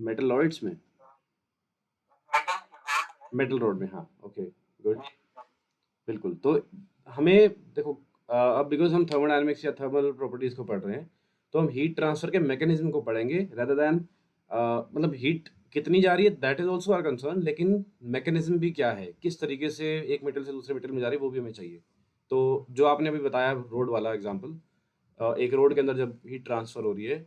Metalloids में, metal road में, हाँ, ओके, गुड, बिल्कुल। तो हमें देखो, अब बिकॉज हम थर्मोडायनेमिक्स या थर्मल प्रॉपर्टीज को पढ़ रहे हैं, तो हम हीट ट्रांसफर के मैकेनिज्म को पढ़ेंगे रेदर देन, मतलब हीट कितनी जा रही है that is also our concern, लेकिन मैकेनिज्म भी क्या है, किस तरीके से एक मेटल से दूसरे मेटल में जा रही है, वो भी हमें चाहिए। तो जो आपने अभी बताया रोड वाला एग्जाम्पल, एक रोड के अंदर जब हीट ट्रांसफर हो रही है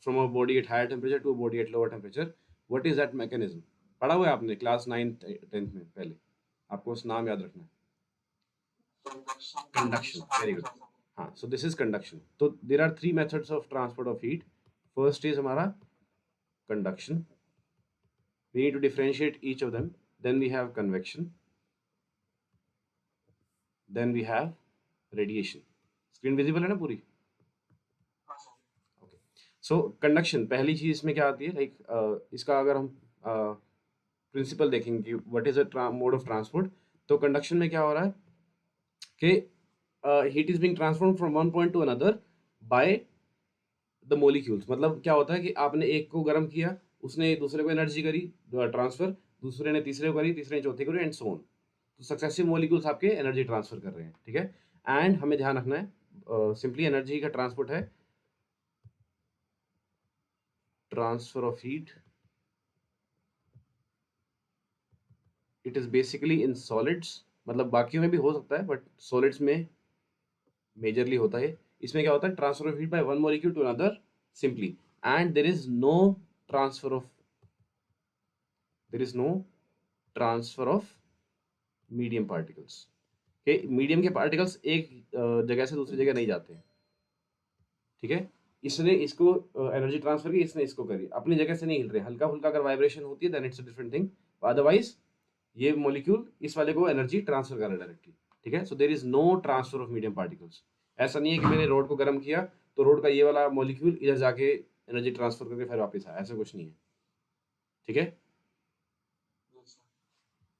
from a body at higher temperature to body at lower temperature, what is that mechanism? पढ़ा हुआ है आपने क्लास 9th 10th में, पहले आपको उस नाम याद रखना है। Conduction, very good. हाँ, सो दिस इज कंडक्शन। तो there are three methods of transport of heat. First is हमारा conduction, we need to differentiate each of them. Then we have convection, then we have radiation. Screen visible है ना पूरी? Okay, सो conduction पहली चीज इसमें क्या आती है, लाइक इसका अगर हम प्रिंसिपल देखेंगे कि what is a mode of transport, तो कंडक्शन में क्या हो रहा है कि heat is being transform from one point two another by the molecules. मतलब क्या होता है कि आपने एक को गर्म किया, उसने दूसरे को एनर्जी करी ट्रांसफर, दूसरे ने तीसरे को करी, तीसरे ने चौथे को करी, एंड सो ऑन। तो सक्सेसिव मोलिक्यूल्स आपके एनर्जी ट्रांसफर कर रहे हैं, ठीक है। एंड हमें ध्यान रखना है सिंपली एनर्जी का ट्रांसपोर्ट है transfer of heat, it is basically in solids, मतलब बाकियों में भी हो सकता है बट सॉलिड्स में मेजरली होता है। इसमें क्या होता है, transfer of heat by one molecule to another simply, and there is no transfer of there is no transfer of medium particles. के मीडियम के पार्टिकल्स एक जगह से दूसरी जगह नहीं जाते, ठीक है। इसने इसको एनर्जी ट्रांसफर की, इसने इसको करी, अपनी जगह से नहीं हिल रहे, हल्का फुल्का अगर वाइब्रेशन होती है then it's a different thing, otherwise ये मॉलिक्यूल इस वाले को एनर्जी ट्रांसफर कर रहा है डायरेक्टली, ठीक है। So there is no transfer of medium particles. ऐसा नहीं है कि मैंने रोड को गर्म किया तो रोड का ये वाला मॉलिक्यूल इधर जाके एनर्जी ट्रांसफर करके फिर वापस आया, ऐसा कुछ नहीं है, ठीक है।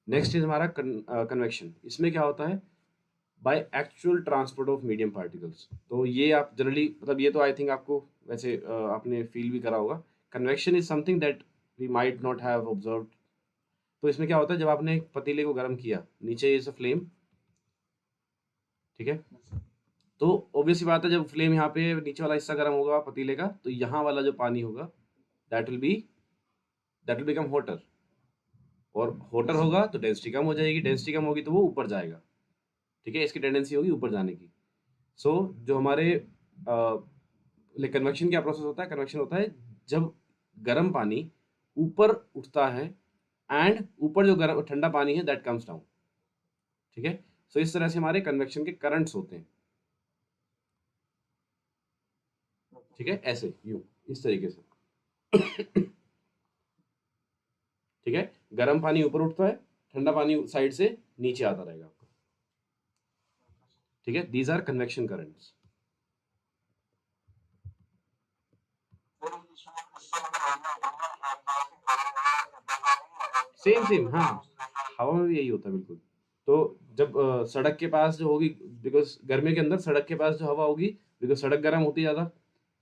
नेक्स्ट इज हमारा कन्वेक्शन। इसमें क्या होता है, by actual transport of medium particles. तो ये आप जनरली, मतलब ये तो आई थिंक आपको वैसे आपने फील भी करा होगा। Convection is something that we might not have observed. तो इसमें क्या होता है, जब आपने एक पतीले को गर्म किया, नीचे इज अ फ्लेम, ठीक है। तो ऑब्वियसली बात है, जब फ्लेम यहाँ पे नीचे वाला हिस्सा गर्म होगा पतीले का, तो यहाँ वाला जो पानी होगा that will be that will become voter, और होटर होगा तो डेंसिटी कम हो जाएगी, डेंसिटी कम होगी तो वो ऊपर जाएगा, ठीक है। इसकी टेंडेंसी होगी ऊपर जाने की। सो जो हमारे कन्वेक्शन क्या प्रोसेस होता है, कन्वेक्शन होता है जब गर्म पानी ऊपर उठता है एंड ऊपर जो गर्म ठंडा पानी है दैट कम्स डाउन, ठीक है। सो इस तरह से हमारे कन्वेक्शन के करंट्स होते हैं, ठीक है, ऐसे यूं इस तरीके से ठीक है। गर्म पानी ऊपर उठता है, ठंडा पानी साइड से नीचे आता रहेगा आपका, ठीक है। These are convection currents. Same same, हाँ, हवा में भी यही होता है बिल्कुल। तो जब सड़क के पास जो होगी, बिकॉज गर्मियों के अंदर सड़क के पास जो हवा होगी, बिकॉज सड़क गर्म होती है ज़्यादा,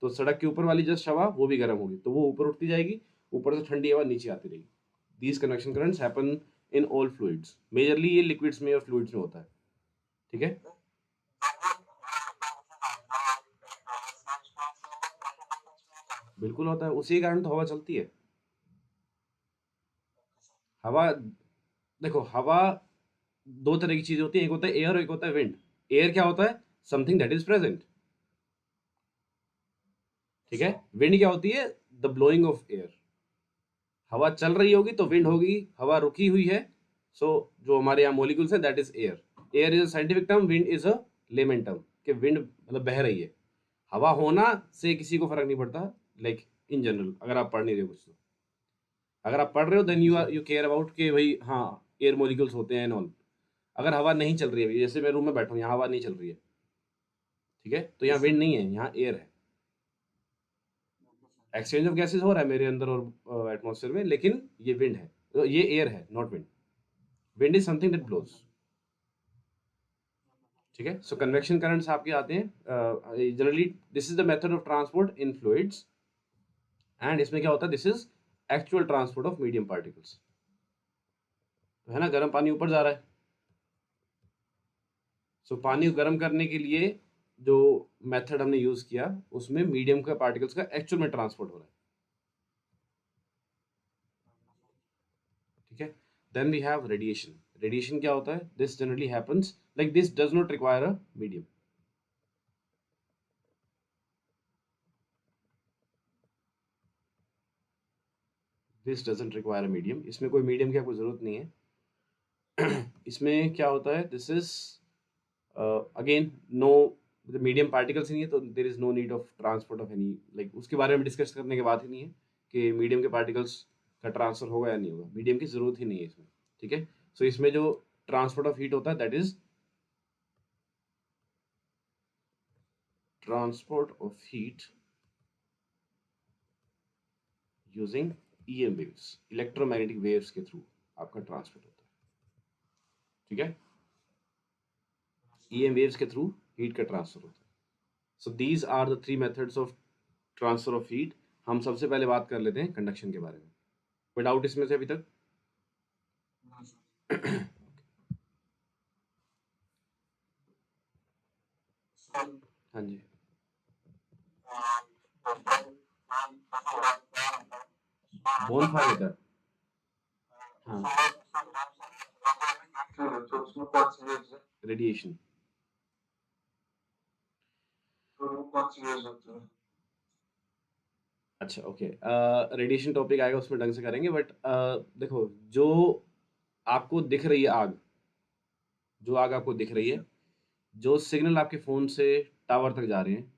तो सड़क के ऊपर वाली जस्ट हवा वो भी गर्म होगी, तो वो ऊपर उठती जाएगी, ऊपर से ठंडी हवा नीचे आती रहेगी। These convection currents happen in all fluids, majorly ये लिक्विड्स में और फ्लूइड्स में होता है, ठीक है। बिल्कुल होता है, उसी के कारण तो हवा चलती है। हवा, देखो हवा दो तरह की चीजें होती है, एक होता है एयर और एक होता है विंड। एयर क्या होता है, समथिंग दैट इज प्रेजेंट, ठीक है। विंड क्या होती है, द ब्लोइंग ऑफ एयर। हवा चल रही होगी तो विंड होगी, हवा रुकी हुई है, सो जो हमारे यहाँ मोलिक्यूल्स है that is air. Air is a scientific term, wind is a lemon term, कि विंड मतलब बह रही है। हवा होना से किसी को फर्क नहीं पड़ता, लाइक इन जनरल, अगर आप पढ़ नहीं रहे हो कुछ तो। अगर आप पढ़ रहे हो देन यू केयर अबाउट कि भाई हाँ एयर मोलिक्यूल्स होते हैं एंड ऑल। अगर हवा नहीं चल रही है, जैसे मैं रूम में बैठा हूँ, यहाँ हवा नहीं चल रही है, ठीक है, तो यहाँ विंड नहीं है, यहाँ एयर है। एक्सचेंज ऑफ गैसेज हो रहा है मेरे अंदर और एटमॉस्फेयर में, लेकिन ये विंड है, तो ये एयर है, not wind. Wind is something that blows. ठीक है। सो कन्वेक्शन करंट्स आपके आते हैं generally this is the method of transport in fluids and इसमें क्या होता है, this is actual transport of medium particles. तो है ना, गर्म पानी ऊपर जा रहा है, सो पानी को गर्म करने के लिए जो मेथड हमने यूज किया उसमें मीडियम का पार्टिकल्स का एक्चुअल में ट्रांसपोर्ट हो रहा है। ठीक है। Then we have radiation. Radiation क्या होता है, this generally happens like this does not require a medium. This doesn't require a medium, इसमें कोई मीडियम की आपको जरूरत नहीं है। इसमें क्या होता है, this is again no medium particles ही नहीं है, तो there is no need of transport of any, like उसके बारे में डिस्कस करने की बात ही नहीं है कि मीडियम के पार्टिकल्स का ट्रांसफर होगा या नहीं होगा, मीडियम की जरूरत ही नहीं है इसमें। ठीक है। सो इसमें जो ट्रांसपोर्ट ऑफ हीट होता है that is transport of heat using EM waves, electromagnetic waves के थ्रू आपका ट्रांसपोर्ट होता है। ठीक है। ईएम वेव्स के थ्रू हीट का ट्रांसफर होता है। So these are the three methods of transfer of heat. हम सबसे पहले बात कर लेते हैं कंडक्शन के बारे में। कोई डाउट इसमें से अभी तक? हाँ जी। बोन फायर होता है। हाँ, रेडिएशन। अच्छा, ओके। रेडिएशन टॉपिक आएगा उसमें ढंग से करेंगे, बट देखो, जो आपको दिख रही है आग, जो आग आपको दिख रही है, जो सिग्नल आपके फ़ोन से टावर तक जा रहे हैं,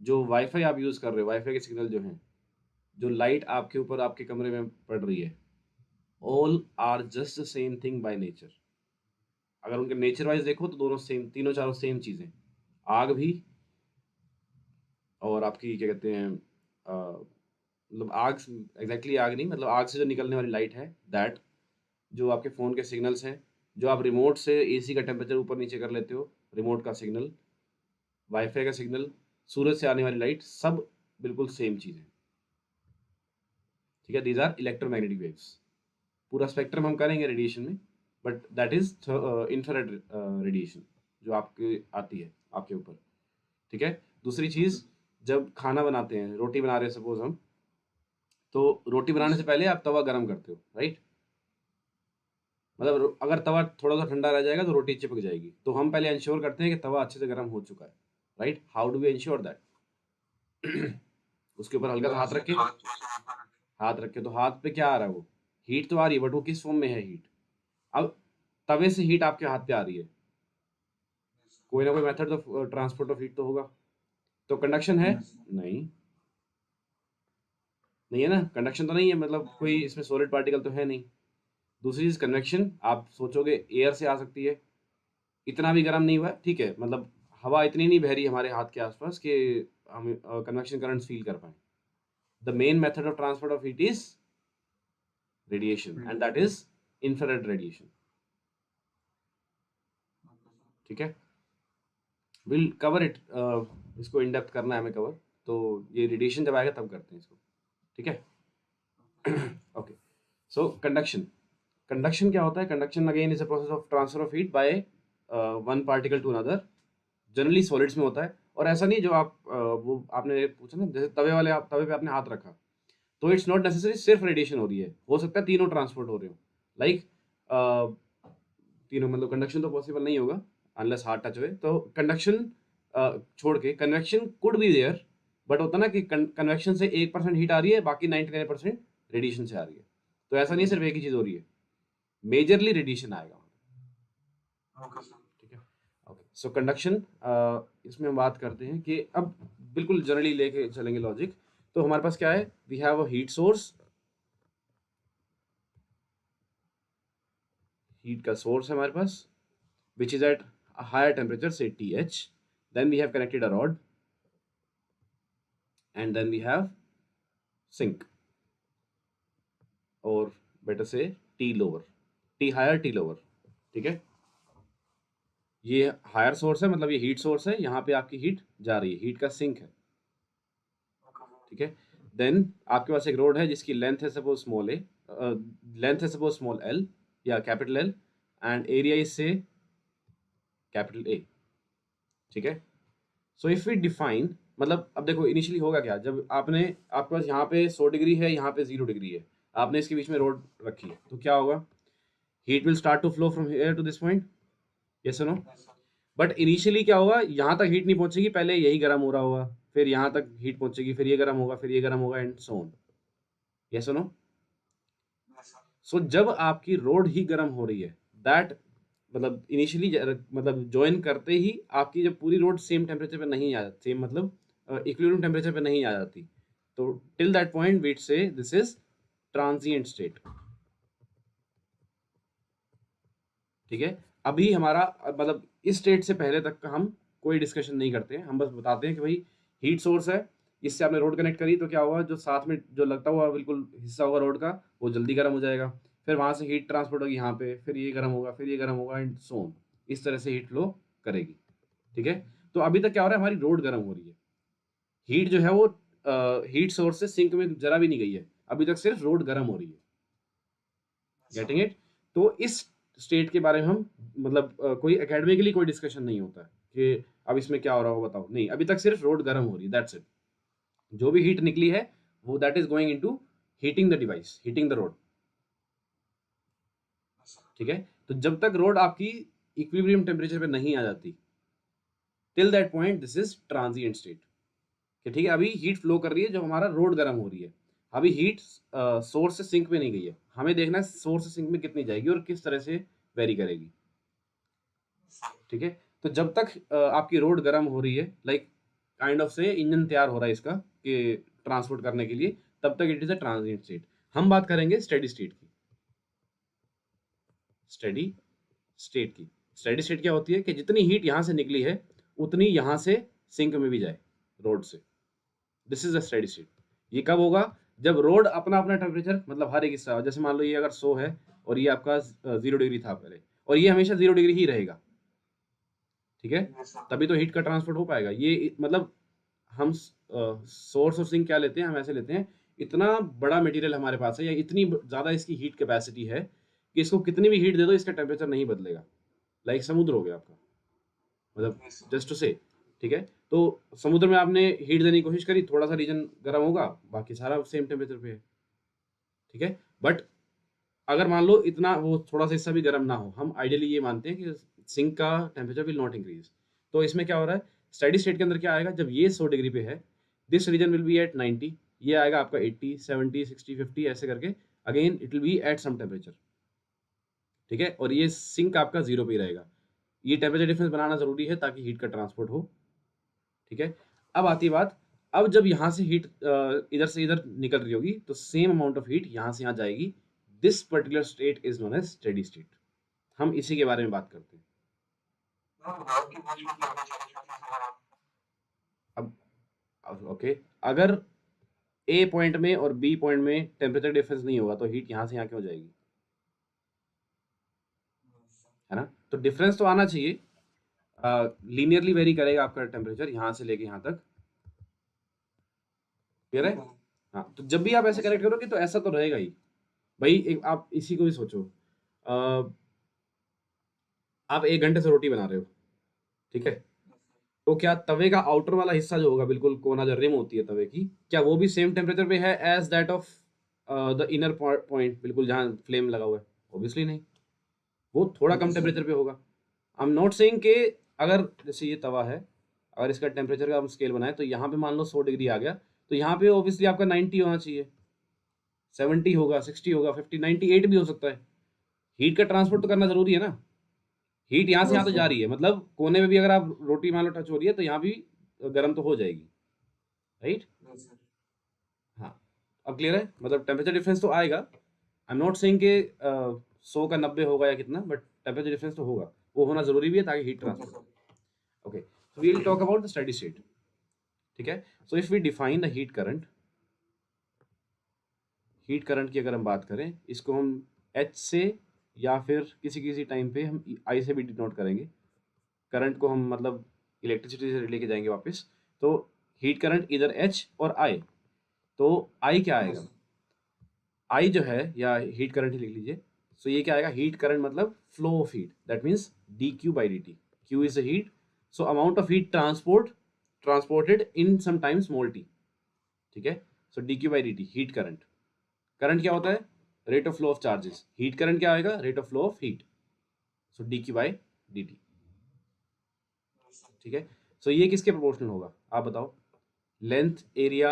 जो वाईफाई आप यूज़ कर रहे हो, वाईफाई के सिग्नल जो हैं, जो लाइट आपके ऊपर आपके कमरे में पड़ रही है, all are just the same thing by nature. अगर उनके नेचर वाइज देखो तो दोनों सेम, तीनों चारों सेम चीज़ें। आग भी, और आपकी क्या कहते हैं, मतलब आग, एग्जैक्टली आग नहीं, मतलब आग से जो निकलने वाली लाइट है दैट, जो आपके फ़ोन के सिग्नल्स हैं, जो आप रिमोट से एसी का टेम्परेचर ऊपर नीचे कर लेते हो, रिमोट का सिग्नल, वाईफाई का सिग्नल, सूरज से आने वाली लाइट, सब बिल्कुल सेम चीज़ है। ठीक है। These are electromagnetic waves. पूरा स्पेक्ट्रम हम करेंगे रेडिएशन में, but that is infrared radiation जो आपके आती है आपके ऊपर। ठीक है। दूसरी चीज़, जब खाना बनाते हैं, रोटी बना रहे हैं सपोज हम, तो रोटी बनाने से पहले आप तवा गरम करते हो, राइट? मतलब अगर तवा थोड़ा सा ठंडा रह जाएगा तो रोटी चिपक जाएगी, तो हम पहले इंश्योर करते हैं कि तवा अच्छे से गर्म हो चुका है, right? How do we ensure that? उसके ऊपर हल्का सा हाथ रख के, तो हाथ पे क्या आ रहा है, वो हीट तो आ रही है, बट वो किस फॉर्म में है हीट? अब तवे से हीट आपके हाथ पे आ रही है, कोई ना कोई method of transport of heat तो होगा। तो कंडक्शन है? नहीं, नहीं है ना, कंडक्शन तो नहीं है, मतलब कोई इसमें सॉलिड पार्टिकल तो है नहीं। दूसरी चीज कन्वेक्शन, आप सोचोगे एयर से आ सकती है, इतना भी गर्म नहीं हुआ है, ठीक है, मतलब हवा इतनी नहीं बह रही हमारे हाथ के आसपास कि हम कन्वेक्शन करंट फील कर पाए। The main method of transport of heat is radiation and that is infrared radiation. ठीक है। विल कवर इट, इसको इन डेप्थ करना है हमें कवर, तो ये रेडिएशन जब आएगा तब करते हैं इसको। ठीक है। ओके। सो कंडक्शन, कंडक्शन क्या होता है? Conduction again is a process of transfer of heat by one particle to another, generally solids में होता है। और ऐसा नहीं, जो आप वो आपने पूछा ना, जैसे तवे वाले, आप तवे पे आपने हाथ रखा, तो इट्स नॉट नेसेसरी सिर्फ रेडिएशन हो रही है, हो सकता है तीनों ट्रांसपोर्ट हो रहे हो, लाइक तीनों, मतलब कंडक्शन तो पॉसिबल नहीं होगा अनलेस हार्ट टच हुए, तो कंडक्शन छोड़ के convection could be there, but होता ना कि कन्वेक्शन से 1% हीट आ रही है, बाकी 99% रेडिएशन से आ रही है, तो ऐसा नहीं सिर्फ एक ही चीज़ हो रही है, मेजरली रेडिएशन आएगा। ठीक है। ओके। सो कंडक्शन, इसमें हम बात करते हैं कि अब बिल्कुल जनरली लेके चलेंगे लॉजिक। तो हमारे पास क्या है, we have a heat source, heat का सोर्स है हमारे पास, which is at a higher temperature, say TH. Then we have connected a rod, and then we have sink, or better say T lower, T higher, T lower. ठीक है। ये higher source है, मतलब ये heat source है, यहाँ पे आपकी हीट जा रही है, हीट का सिंक है, ठीक है। देन आपके पास एक रोड है जिसकी लेंथ है सपोज स्मॉल ए, लेंथ है सपोज स्मॉल एल या capital L, and area is से कैपिटल ए, ठीक है। सो इफ वी डिफाइन, मतलब अब देखो इनिशियली होगा क्या, जब आपने, आपके पास यहाँ पे 100 डिग्री है, यहाँ पे 0 डिग्री है, आपने इसके बीच में रोड रखी है, तो क्या होगा, heat will start to flow from here to this point, yes और नो। बट इनिशियली क्या होगा, यहाँ तक हीट नहीं पहुंचेगी, पहले यही गर्म हो रहा होगा, फिर यहाँ तक हीट पहुंचेगी, फिर ये गर्म होगा, फिर ये गर्म होगा, एंड सो ऑन, यस और नो। सो जब आपकी रोड ही गर्म हो रही है, दैट मतलब इनिशियली मतलब ज्वाइन करते ही आपकी जब पूरी रोड सेम टेम्परेचर पे नहीं आ जाती, सेम मतलब इक्विलिब्रियम टेम्परेचर पे नहीं आ जाती, तो टिल दैट पॉइंट वी से दिस इज ट्रांजिएंट स्टेट, ठीक है। अभी हमारा मतलब इस स्टेट से पहले तक का हम कोई डिस्कशन नहीं करते हैं, हम बस बताते हैं कि भाई हीट सोर्स है, इससे आपने रोड कनेक्ट करी, तो क्या होगा, जो साथ में जो लगता हुआ बिल्कुल हिस्सा होगा रोड का, वो जल्दी गर्म हो जाएगा, फिर वहां से हीट ट्रांसपोर्ट होगी यहाँ पे, फिर ये गर्म होगा, फिर ये गर्म होगा, एंड सो ऑन, इस तरह से हीट फ्लो करेगी, ठीक है। तो अभी तक क्या हो रहा है, हमारी रोड गर्म हो रही है, हीट जो है वो हीट सोर्स से सिंक में जरा भी नहीं गई है, अभी तक सिर्फ रोड गर्म हो रही है, गेटिंग इट। तो इस स्टेट के बारे में हम मतलब कोई एकेडमिकली कोई डिस्कशन नहीं होता है कि अब इसमें क्या हो रहा हो बताओ, नहीं, अभी तक सिर्फ रोड गर्म हो रही है, दैट्स इट। जो भी हीट निकली है वो that is going into heating the device, heating the road, ठीक है। तो जब तक रोड आपकी इक्विलिब्रियम टेम्परेचर पे नहीं आ जाती, till that point this is transient state, ठीक है। अभी हीट फ्लो कर रही है जब हमारा रोड गर्म हो रही है, अभी हीट सोर्स से सिंक में नहीं गई है, हमें देखना है सोर्स से सिंक में कितनी जाएगी और किस तरह से वेरी करेगी, ठीक है। तो जब तक आपकी रोड गर्म हो रही है, लाइक काइंड ऑफ से इंजन तैयार हो रहा है इसका कि ट्रांसपोर्ट करने के लिए, तब तक it is a transient state. हम बात करेंगे स्टेडी स्टेट की, स्टेडी स्टेट की। स्टेडी स्टेट क्या होती है कि जितनी हीट यहाँ से निकली है उतनी यहाँ से सिंक में भी जाए रोड से, this is the steady state. ये कब होगा, जब रोड अपना अपना टेम्परेचर, मतलब हर एक हिस्सा, जैसे मान लो ये अगर 100 है और ये आपका 0 डिग्री था पहले, और ये हमेशा 0 डिग्री ही रहेगा, ठीक है, तभी तो हीट का ट्रांसपोर्ट हो पाएगा। ये मतलब हम सोर्स और सिंक क्या लेते हैं, हम ऐसे लेते हैं, इतना बड़ा मटेरियल हमारे पास है या इतनी ज़्यादा इसकी हीट कैपेसिटी है कि इसको कितनी भी हीट दे दो इसका टेम्परेचर नहीं बदलेगा, लाइक समुद्र हो गया आपका, मतलब जस्ट टू से, ठीक है। तो समुद्र में आपने हीट देने की कोशिश करी, थोड़ा सा रीजन गर्म होगा, बाकी सारा सेम टेम्परेचर पे है, ठीक है। बट अगर मान लो इतना वो थोड़ा सा हिस्सा भी गर्म ना हो, हम आइडियली ये मानते हैं कि सिंक का टेम्परेचर विल नॉट इंक्रीज, तो इसमें क्या हो रहा है, स्टेडी स्टेट के अंदर क्या आएगा, जब ये 100 डिग्री पे है, this region will be at 90, ये आएगा आपका 80, 70, 60, 50 ऐसे करके, again it will be at some temperature, ठीक है, और ये सिंक आपका जीरो पे ही रहेगा। ये टेम्परेचर डिफरेंस बनाना जरूरी है ताकि हीट का ट्रांसपोर्ट हो, ठीक है। अब आती है बात, अब जब यहाँ से हीट इधर से इधर निकल रही होगी तो सेम अमाउंट ऑफ हीट यहाँ से यहाँ जाएगी, this particular state is known as steady state, हम इसी के बारे में बात करते हैं। अब ओके, अगर ए पॉइंट में और बी पॉइंट में टेम्परेचर डिफरेंस नहीं होगा तो हीट यहाँ से यहाँ क्यों जाएगी, है ना। तो डिफरेंस तो आना चाहिए, लीनियरली वेरी करेगा आपका टेम्परेचर यहाँ से लेके यहाँ तक, क्लियर है। हाँ, तो जब भी आप ऐसे कनेक्ट करोगे तो ऐसा तो रहेगा ही भाई। एक आप इसी को भी सोचो, आप 1 घंटे से रोटी बना रहे हो, ठीक है, तो क्या तवे का आउटर वाला हिस्सा जो होगा, बिल्कुल कोना जो रिम होती है तवे की, क्या वो भी सेम टेम्परेचर पे है as that of the inner point, बिल्कुल जहाँ फ्लेम लगा हुआ है, ऑब्वियसली नहीं, वो थोड़ा कम टेम्परेचर पे होगा। आई एम नॉट सेइंग कि अगर जैसे ये तवा है, अगर इसका टेम्परेचर का हम स्केल बनाए तो यहाँ पे मान लो 100 डिग्री आ गया, तो यहाँ पे ऑब्वियसली आपका 90 होना चाहिए, 70 होगा, 60 होगा, 50, 98 भी हो सकता है। हीट का ट्रांसपोर्ट तो करना जरूरी है ना, हीट यहाँ से यहाँ तो जा रही है, मतलब कोने में भी अगर आप रोटी मान लो टच हो रही है तो यहाँ भी गर्म तो हो जाएगी, राइट। हाँ, अब क्लियर है, मतलब टेम्परेचर डिफरेंस तो आएगा, आई एम नॉट सेइंग कि 100 का 90 होगा या कितना, बट टेम्परेचर डिफरेंस तो होगा, वो होना जरूरी भी है ताकि हीट ट्रांसफर हो। Okay, so we will talk about the steady state, ठीक है। So if we define the heat current, heat current की अगर हम बात करें, इसको हम एच से या फिर किसी किसी टाइम पे हम आई से भी डिनोट करेंगे, करंट को हम मतलब इलेक्ट्रिसिटी से लेके जाएंगे वापस, तो हीट करंट इधर एच और आई, तो आई क्या आएगा, आई जो है या हीट करंट ही लिख लीजिए। सो ये क्या आएगा, हीट करंट मतलब flow of heat, that means d Q by D t. Q is the heat, so amount of heat transported in some time small t, ठीक है। So d Q by D t heat current. Current क्या होता है, rate of flow of charges. Heat current क्या आएगा, rate of flow of heat, so d Q by D t, ठीक है। सो ये किसके प्रोपोर्शनल होगा आप बताओ, लेंथ, एरिया,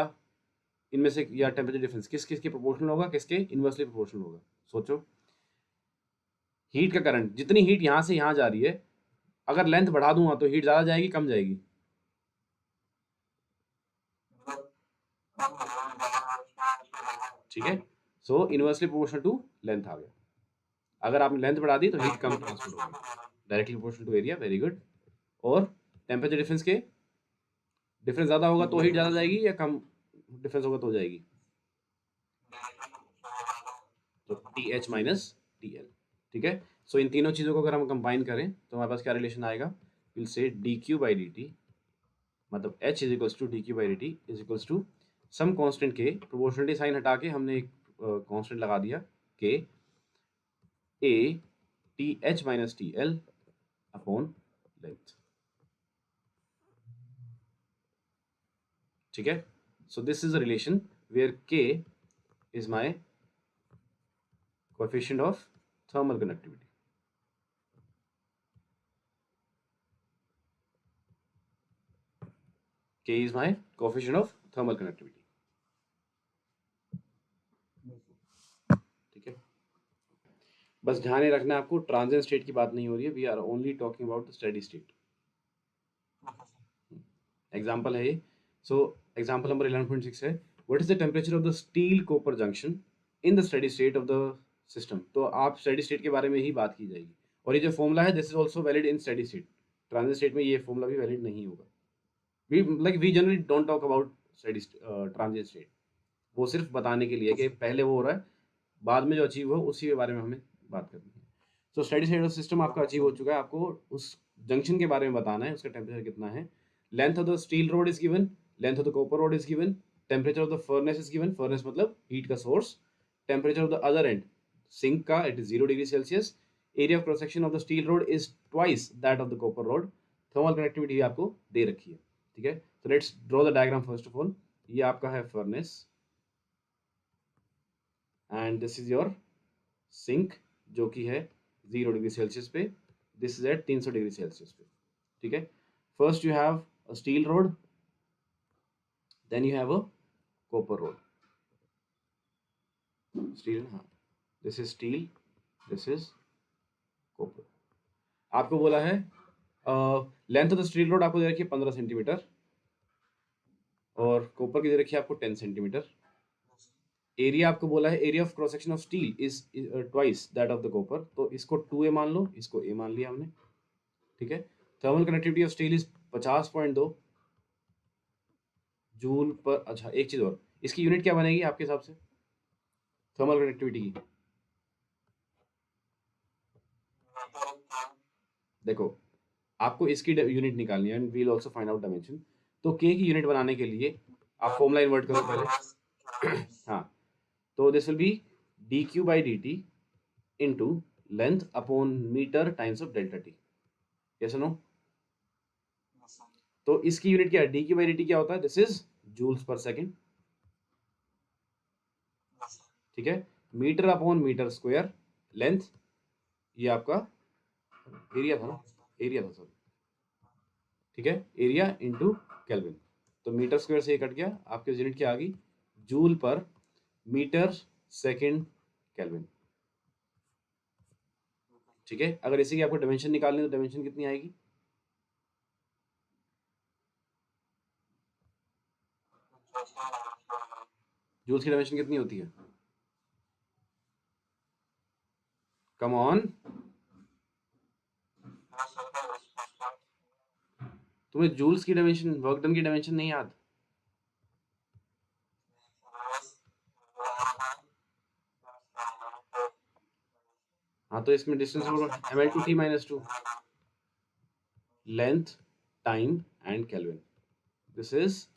इनमें से, या टेम्परेचर डिफरेंस, किस किसके प्रोपोर्शनल होगा, किसके इनवर्सली प्रोपोर्शनल होगा, सोचो। हीट का करंट, जितनी हीट यहाँ से यहाँ जा रही है, अगर लेंथ बढ़ा दूंगा तो हीट ज़्यादा जाएगी कम जाएगी, ठीक है। So inversely proportional to length आ गया। अगर आपने लेंथ बढ़ा दी तो हीट कम ट्रांसफर होगी, directly proportional to area, very good. और टेम्परेचर डिफरेंस के, डिफरेंस ज़्यादा होगा तो हीट ज़्यादा जाएगी या कम डिफरेंस होगा तो जाएगी, तो T H minus T L, ठीक है। सो इन तीनों चीज़ों को अगर हम कंबाइन करें तो हमारे पास क्या रिलेशन आएगा, will say d Q by D t, मतलब H is equals to d Q by D t is equals to some constant K, proportionality sign हटा के हमने एक कांस्टेंट लगा दिया K, A T H minus T L upon length, ठीक है। So this is a relation where K is my coefficient of thermal conductivity, K is my coefficient of thermal conductivity, ठीक है। बस ध्यान ही रखना है आपको, ट्रांजिएंट स्टेट की बात नहीं हो रही है, we are only talking about the steady state. Example है ये। सो एग्जाम्पल नंबर 11.6 है, what is the temperature of the steel copper junction in the steady state of the system. तो आप स्टेडी स्टेट के बारे में ही बात की जाएगी, और ये जो फॉर्मूला है this is also valid in steady state. Transient state में ये फॉर्मूला भी वैलिड नहीं होगा। We generally don't talk about steady transient state, वो सिर्फ बताने के लिए कि पहले वो हो रहा है, बाद में जो अचीव हो उसी के बारे में हमें बात करनी है। सो स्टेडी स्टेट ऑफ सिस्टम आपका अचीव हो चुका है, आपको उस जंक्शन के बारे में बताना है, उसका टेम्परेचर कितना है, length of the steel rod is given, length of the copper rod is given, temperature of the furnace is given, furnace मतलब हीट का source, temperature of the other end sink का it is 0 degree Celsius, area of cross section of the steel rod is twice that of the copper rod, thermal connectivity आपको दे रखी है, ठीक है। तो let's draw the diagram first of all. ये आपका है furnace and this is your sink जो कि है 0 डिग्री सेल्सियस पे, this is at 300 degree Celsius पे, ठीक है। First you have a steel rod, then you have a copper rod, steel, हाँ, this is steel, this is copper. आपको बोला है length of the steel rod आपको दे रखी है 15 सेंटीमीटर, और कॉपर की दे रखी है आपको 10 सेंटीमीटर। एरिया आपको बोला है, area of cross section of steel is twice that of the copper, तो इसको 2a मान लो, इसको a मान लिया हमने, ठीक है। Thermal connectivity of steel is 50.2 joule पर। अच्छा एक चीज और, इसकी यूनिट क्या बनेगी आपके हिसाब से थर्मल कनेक्टिविटी की, देखो आपको इसकी यूनिट निकालनी है and we'll also find out dimension. तो के की यूनिट बनाने के लिए आप फॉर्मूला इन्वर्ट करो पहले हाँ, तो this will be D Q by D T into length upon metre times of delta T, yes no. तो इसकी यूनिट क्या है, D Q by D T क्या होता है, this is joules per second, ठीक है। Metre upon metre square, length, ये आपका एरिया था ना, एरिया था सॉरी, ठीक है, एरिया इंटू केल्विन। तो मीटर स्क्वायर से ये कट गया, आपकी यूनिट क्या आ गई, जूल पर मीटर सेकेंड केल्विन, ठीक है। अगर इसी की आपको डायमेंशन निकालनी है तो डायमेंशन कितनी आएगी, जूल्स की डायमेंशन कितनी होती है, कम ऑन, तुम्हें जूल्स की डायमेंशन, वर्क डन की डायमेंशन नहीं याद, हाँ तो इसमें डिस्टेंस होगा ml/t - 2, length, time and Kelvin. This is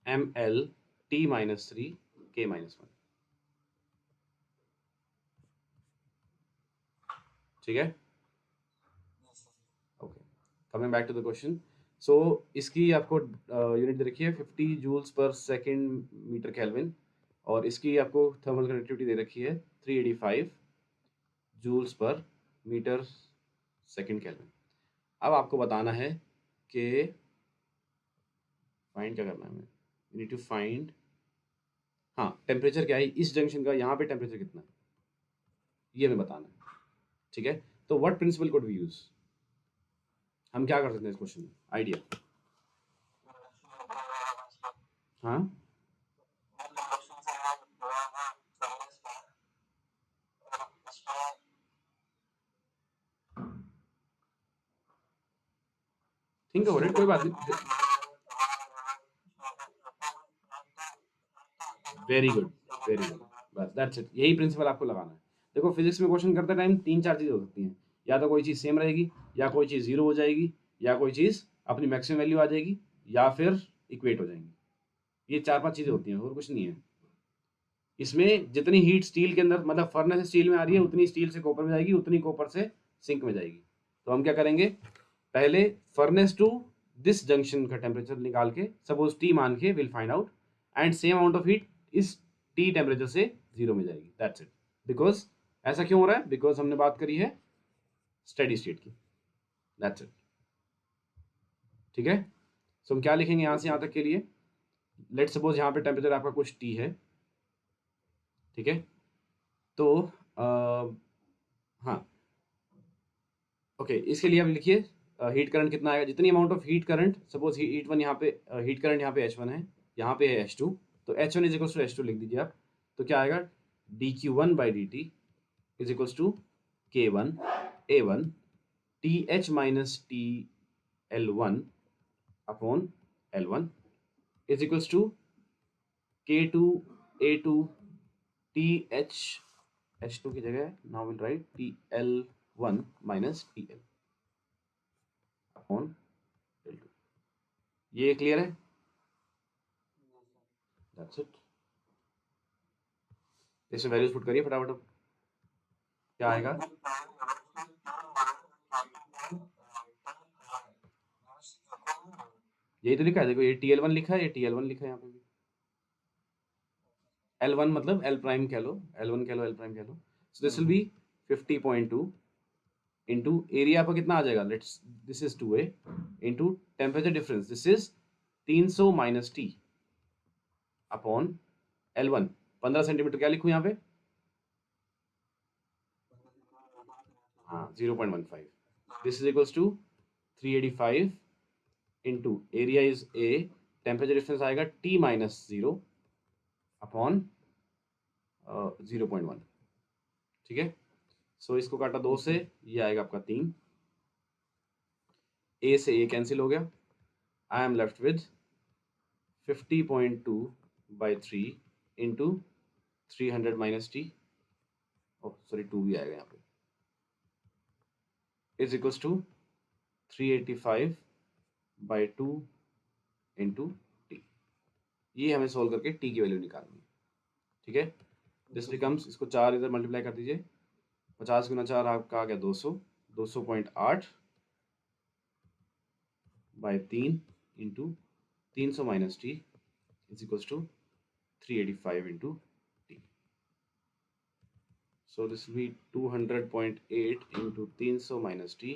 ml t minus 3 k minus 1. ठीक है, okay, coming back to the question. So इसकी आपको यूनिट दे रखी है 50 joules per second metre kelvin, और इसकी आपको थर्मल कंडक्टिविटी दे रखी है 385 joules per metre second kelvin. अब आपको बताना है कि फाइंड क्या करना है हमें. यू नीड टू फाइंड, हाँ, टेम्परेचर क्या है इस जंक्शन का, यहाँ पे टेम्परेचर कितना है ये हमें बताना है. ठीक है, तो what principle could we use, हम क्या कर सकते हैं इस क्वेश्चन में, आइडिया. हाँ, थिंक अबाउट इट, कोई बात नहीं. वेरी गुड, वेरी गुड, बस दैट्स इट, यही प्रिंसिपल आपको लगाना है. देखो फिजिक्स में क्वेश्चन करते टाइम तीन चार चीज़ हो सकती हैं, या तो कोई चीज़ सेम रहेगी, या कोई चीज़ जीरो हो जाएगी, या कोई चीज़ अपनी मैक्सिमम वैल्यू आ जाएगी, या फिर इक्वेट हो जाएंगी. ये चार पांच चीज़ें होती हैं और कुछ नहीं है. इसमें जितनी हीट स्टील के अंदर, मतलब फर्नेस से स्टील में आ रही है, उतनी स्टील से कॉपर में जाएगी, उतनी कॉपर से सिंक में जाएगी. तो हम क्या करेंगे, पहले फर्नेस टू दिस जंक्शन का टेम्परेचर निकाल के, सपोज टी मान के, will find out, and same amount of heat इस टी टेम्परेचर से जीरो में जाएगी. That's it. बिकॉज ऐसा क्यों हो रहा है, बिकॉज हमने बात करी है स्टेडी स्टेट की. That's it. ठीक है, सो हम क्या लिखेंगे यहाँ से यहाँ तक के लिए. लेट सपोज यहाँ पे टेम्परेचर आपका कुछ टी है. ठीक है, तो हाँ, ओके, इसके लिए आप लिखिए हीट करंट कितना आएगा, जितनी amount of heat current, suppose heat one यहाँ पे, हीट करंट यहाँ पे H1 है, यहाँ पे है H2, तो H1 is equals to H2 लिख दीजिए आप. तो क्या आएगा, dQ1 by dt is equals to K1 A1 TH minus TL1 upon L1 is equals to K2 A2 TH, H2 की जगह now will write TL1 minus TL upon L2. ये clear है, दैट्स इट. इसमें values put करिए फटाफट. अब क्या आएगा, यही तो लिखा है, देखो ये TL1 लिखा है, ये TL1 लिखा है यहाँ पे भी. L1 मतलब L प्राइम कह लो, L1 कह लो, L प्राइम कह लो. So this will be 50.2 into area आपका कितना आ जाएगा, let's this is 2A into temperature difference, this is 300 minus T upon L1. 15 centimetre क्या लिखूँ यहाँ पे, हाँ 0.15. This is equals to 385 into area is A, temperature difference आएगा T माइनस 0 अपॉन 0.1. ठीक है, सो इसको काटा 2 से, ये आएगा आपका 3, A से A कैंसिल हो गया. I am left with 50.2 by 3 into 300 minus T, oh sorry 2 भी आएगा यहाँ पे, is equals to 385 by 2 into T. ये हमें सोल्व करके टी की वैल्यू निकालनी है. ठीक है, दिस बिकम्स, इसको 4 इधर मल्टीप्लाई कर दीजिए, 50 गुना 4 आपका आ गया 200, 200.8 by 3 into 300 minus T is equals to 385 into T. So this will be 200.8 into 300 minus t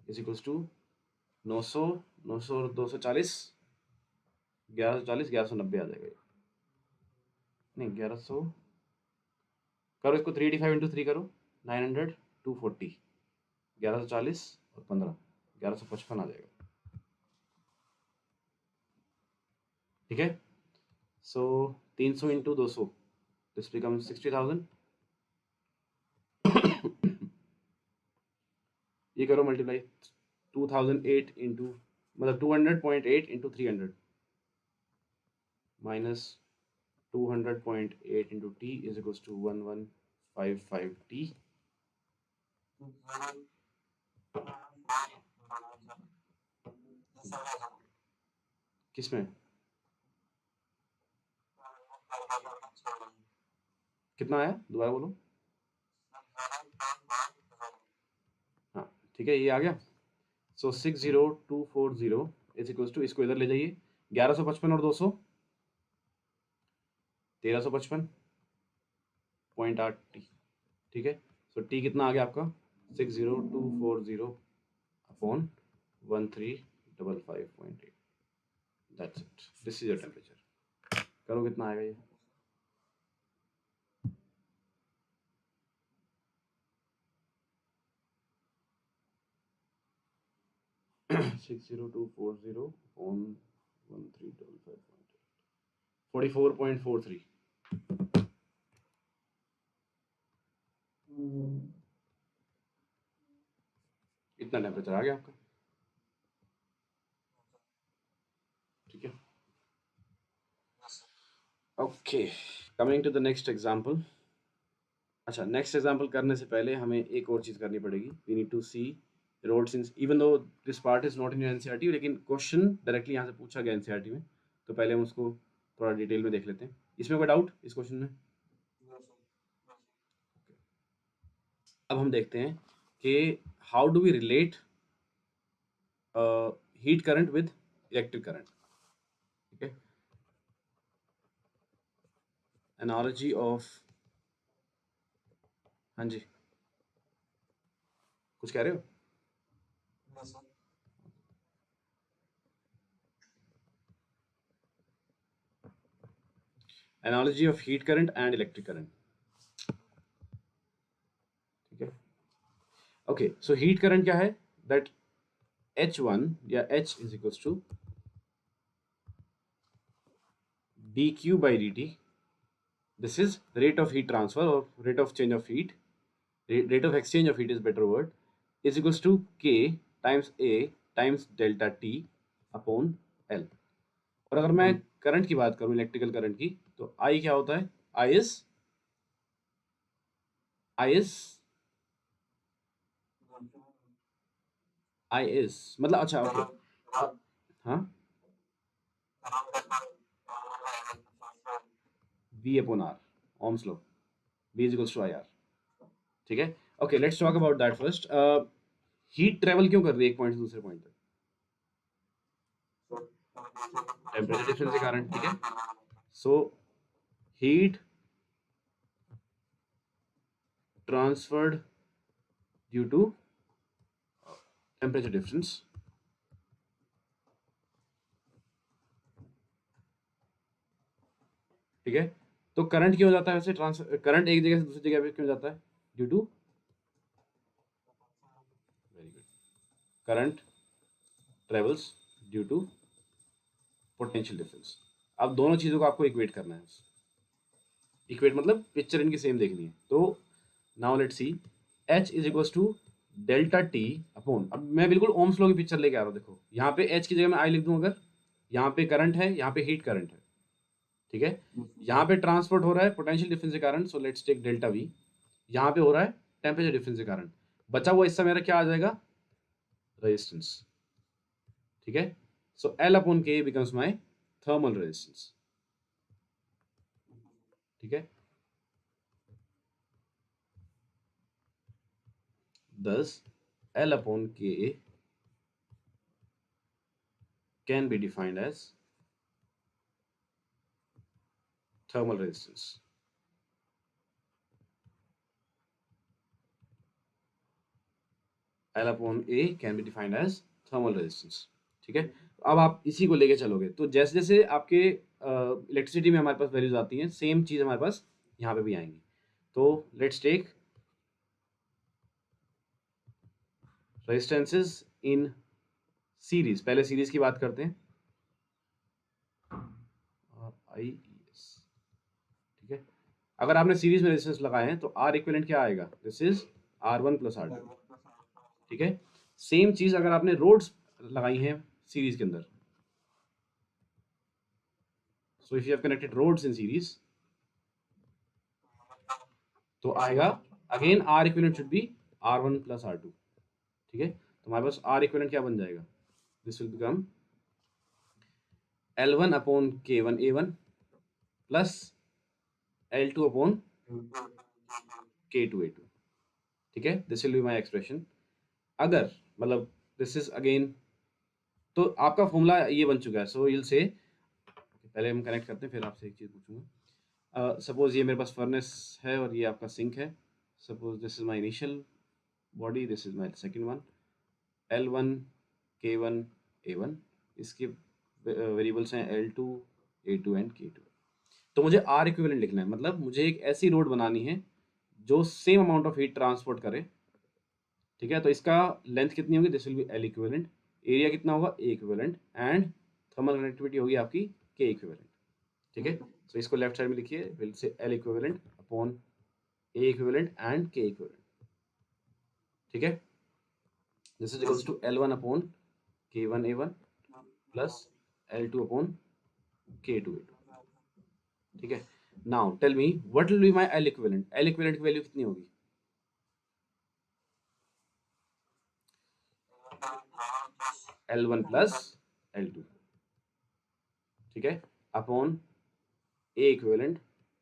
is equals to 900, 900 और 240, 1140, 1190 आ जाएगा. नहीं 1100 करो, इसको 385 इंटू 3 करो, 900, 240, 1140 और 15, 1155 आ जाएगा. ठीक है, सो 300 इंटू 200, दिस बिकम 60,000. ये करो मल्टीप्लाई, 2008 इंटू, मतलब 200.8 into 300 minus 200.8 into t is equals to 1155 t. किसमें? कितना आया, दोबारा बोलो। हाँ ठीक है, ये आ गया। सो 60240 इज इक्वल्स टू, इसको इधर ले जाइए, 1155 और 200 1355.8 टी। ठीक है, सो टी कितना आ गया आपका 60240 upon 1355.8। That's it, this is your temperature. करो कितना आएगा ये। Six zero two four zero on 1355.8, 44.43। इतना टेम्परेचर आ गया आपका। ठीक है, okay, coming to the next example. अच्छा, नेक्स्ट एग्जांपल करने से पहले हमें एक और चीज़ करनी पड़ेगी। We need to see rods in, even though this part is not in NCERT, लेकिन क्वेश्चन डायरेक्टली यहाँ से पूछा गया एनसीईआरटी में, तो पहले हम उसको थोड़ा डिटेल में देख लेते हैं। इसमें कोई डाउट इस क्वेश्चन में? अब हम देखते हैं कि how do we relate heat current with electric current. ठीक है, एनालॉजी ऑफ, हाँ जी, कुछ कह रहे हो? Analogy of heat current and electric current. ठीक है, ओके, सो हीट करंट क्या है, दैट H1 या H is equals to dq by dt, this is rate of heat transfer or rate of change of heat, rate of exchange of heat is better word, is equals to k times a times delta t upon l। और अगर मैं current की बात करूं, electrical current की, तो I क्या होता है, I is मतलब, अच्छा ओके, हाँ, V upon R, ohm's law, V is equals to I R. ठीक है, okay, let's talk about that first. Heat travel क्यों कर रही है एक पॉइंट से दूसरे पॉइंट तक? टेम्परेचर डिफरेंस के कारण। ठीक है, so heat transferred due to temperature difference. ठीक है, तो करंट क्यों जाता है वैसे, ट्रांसफर करंट एक जगह से दूसरी जगह पे क्यों जाता है, due to, very good, current travels due to potential difference. अब दोनों चीजों को आपको इक्वेट करना है, इक्वेट मतलब पिक्चर इनकी सेम देखनी है। तो now let's see, H is equals to delta T upon, अब मैं बिल्कुल ओम्स लॉ की पिक्चर लेके आ रहा हूँ। देखो यहाँ पे H की जगह मैं I लिख दूँ, अगर यहाँ पे करंट है, यहाँ पे हीट करंट है। ठीक है, यहाँ पे ट्रांसपोर्ट हो रहा है पोटेंशियल डिफरेंस के कारण, so let's take delta V। यहाँ पे हो रहा है टेम्परेचर डिफरेंस के कारण, बचा हुआ हिस्सा मेरा क्या आ जाएगा, रेजिस्टेंस। ठीक है, सो L अपॉन के बिकम्स माई थर्मल रेजिस्टेंस। ठीक है, thus L upon K can be defined as thermal resistance। L upon A can be defined as thermal resistance। ठीक है, अब आप इसी को लेके चलोगे तो जैसे जैसे आपके इलेक्ट्रिसिटी में हमारे पास वैल्यूज आती हैं, सेम चीज हमारे पास यहाँ पे भी आएंगी। तो let's take resistances in series, पहले सीरीज की बात करते हैं, IES। ठीक है, अगर आपने सीरीज में रेजिस्टेंस लगाए हैं तो R इक्विवेलेंट क्या आएगा, this is R1 plus R2। ठीक है, सेम चीज अगर आपने रोड्स लगाई हैं सीरीज के अंदर, so if you have connected rods in series, तो आएगा again R equivalent should be R1 plus R2। ठीक है, तो हमारे पास R इक्विवेलेंट क्या बन जाएगा, this will become L1 upon K1 A1 plus L2 upon K2 A2। ठीक है, this will be my expression. अगर मतलब दिस इज अगेन, तो आपका फॉर्मूला ये बन चुका है। सो यूल से, पहले हम कनेक्ट करते हैं फिर आपसे एक चीज़ पूछूंगा। सपोज ये मेरे पास फर्नेस है और ये आपका सिंक है। Suppose this is my initial body, this is my second one, L1 K1 A1, इसके वेरिएबल्स हैं L2 A2 एंड K2। तो मुझे आर इक्विवेलेंट लिखना है, मतलब मुझे एक ऐसी रोड बनानी है जो same amount of heat transport करे। ठीक है, तो इसका लेंथ कितनी होगी, this will B L equivalent, area कितना होगा A equivalent, and thermal conductivity होगी आपकी K इक्विवेलेंट। ठीक है, तो इसको लेफ्ट साइड में लिखिए, will say L equivalent upon A equivalent and K equivalent. ठीक है, this is equals to L1 upon K1 A1 plus L2 upon K2 A2। ठीक है, now tell me what will be my L equivalent. L equivalent की value कितनी होगी, L1 plus L2। ठीक है, upon A equivalent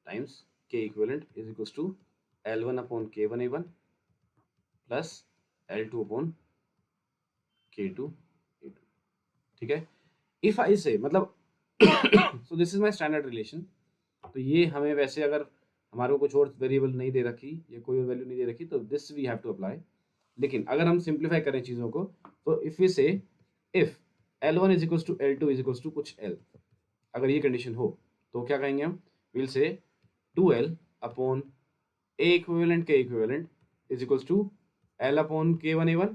times K equivalent is equals to L1 upon K1 A1 plus L2 upon K2 A2। ठीक है, if आई से मतलब सो this is my standard relation. तो ये हमें वैसे अगर हमारे को कुछ और वेरिएबल नहीं दे रखी या कोई और वैल्यू नहीं दे रखी तो this we have to apply. लेकिन अगर हम सिंप्लीफाई करें चीज़ों को, तो if we say if L1 is equals to L2 is equals to कुछ L, अगर ये कंडीशन हो तो क्या कहेंगे हम, will say 2L upon A equivalent K equivalent is equals to L upon K1 A1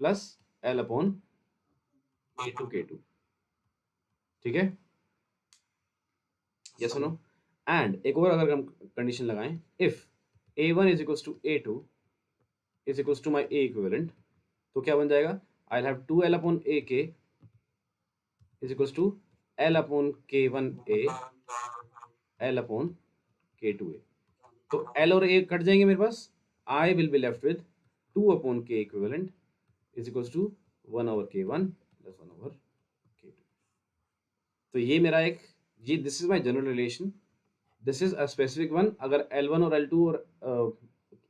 plus L upon K2 K2। ठीक है, यस नो। एंड एक और अगर हम कंडीशन लगाएं, if A1 is equals to A2 is equals to my A equivalent, तो क्या बन जाएगा, I have 2L upon AK is equals to L upon K1A L upon K2A। तो L और A कट जाएंगे मेरे पास, I will be left with 2 upon K equivalent is equals to 1 over K1 plus 1 over K2। तो ये मेरा एक, ये this is my general relation, this is a specific one अगर L1 और L2 और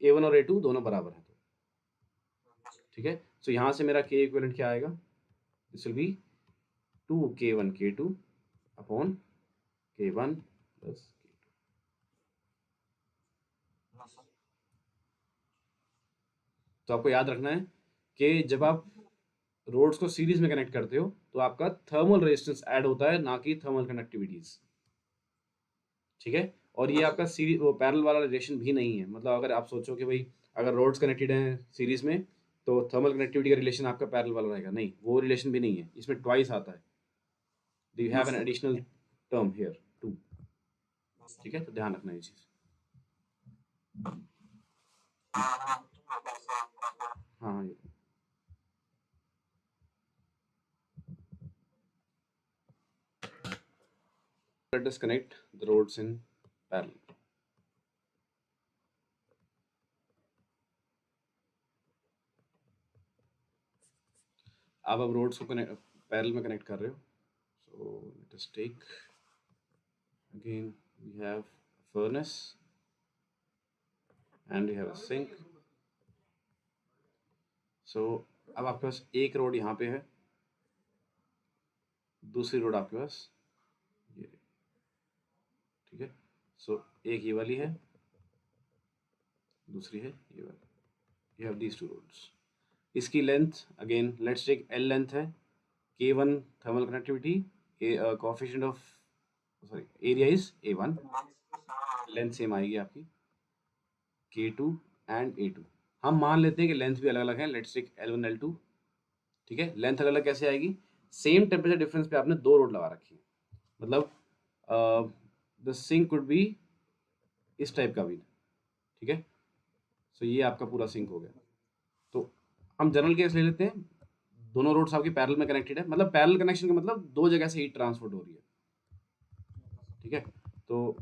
A1 और A2 दोनों बराबर हैं तो। ठीक है, सो यहाँ से मेरा K इक्विवेलेंट क्या आएगा, this will B 2K1 K2 upon K1 plus K2। तो आपको याद रखना है कि जब आप रोड्स को सीरीज में कनेक्ट करते हो तो आपका थर्मल रेजिस्टेंस ऐड होता है, ना कि थर्मल कंडक्टिविटीज। ठीक है, और ये आपका सीरीज वो पैरेलल वाला रिलेशन भी नहीं है। मतलब अगर आप सोचो कि भाई अगर रोड्स कनेक्टेड हैं सीरीज में तो थर्मल कनेक्टिविटी का रिलेशन आपका पैरेलल वाला रहेगा, नहीं, वो रिलेशन भी नहीं है, इसमें ट्वाइस आता है, you have an additional term here too. ठीक है, तो ध्यान रखना ये चीज। हाँ हाँ, let us connect the roads in parallel। अब रोड्स को कनेक्ट पैरेलल में कनेक्ट कर रहे हो, so let us take again, we have a furnace and we have a sink। so अब आपके पास एक रोड यहाँ पे है, दूसरी रोड आपके पास ये। ठीक है, सो एक ये वाली है, दूसरी है ये वाली, you have these two rods. इसकी length again let's take L length है, K1 thermal connectivity, coefficient of sorry area is A1, length same आएगी आपकी K2 एंड A2। हम मान लेते हैं कि लेंथ भी अलग अलग है, लेट्स टेक L1 L2। ठीक है, लेंथ अलग अलग कैसे आएगी, सेम टेम्परेचर डिफरेंस पे आपने दो रोड लगा रखी है, मतलब द सिंक कुड बी इस टाइप का भी। ठीक है, सो ये आपका पूरा सिंक हो गया। तो हम जनरल केस ले लेते हैं, दोनों रोड्स आपकी पैरेलल में कनेक्टेड है, मतलब पैरेलल कनेक्शन का मतलब दो जगह से हीट ट्रांसपोर्ट हो रही है। ठीक है, तो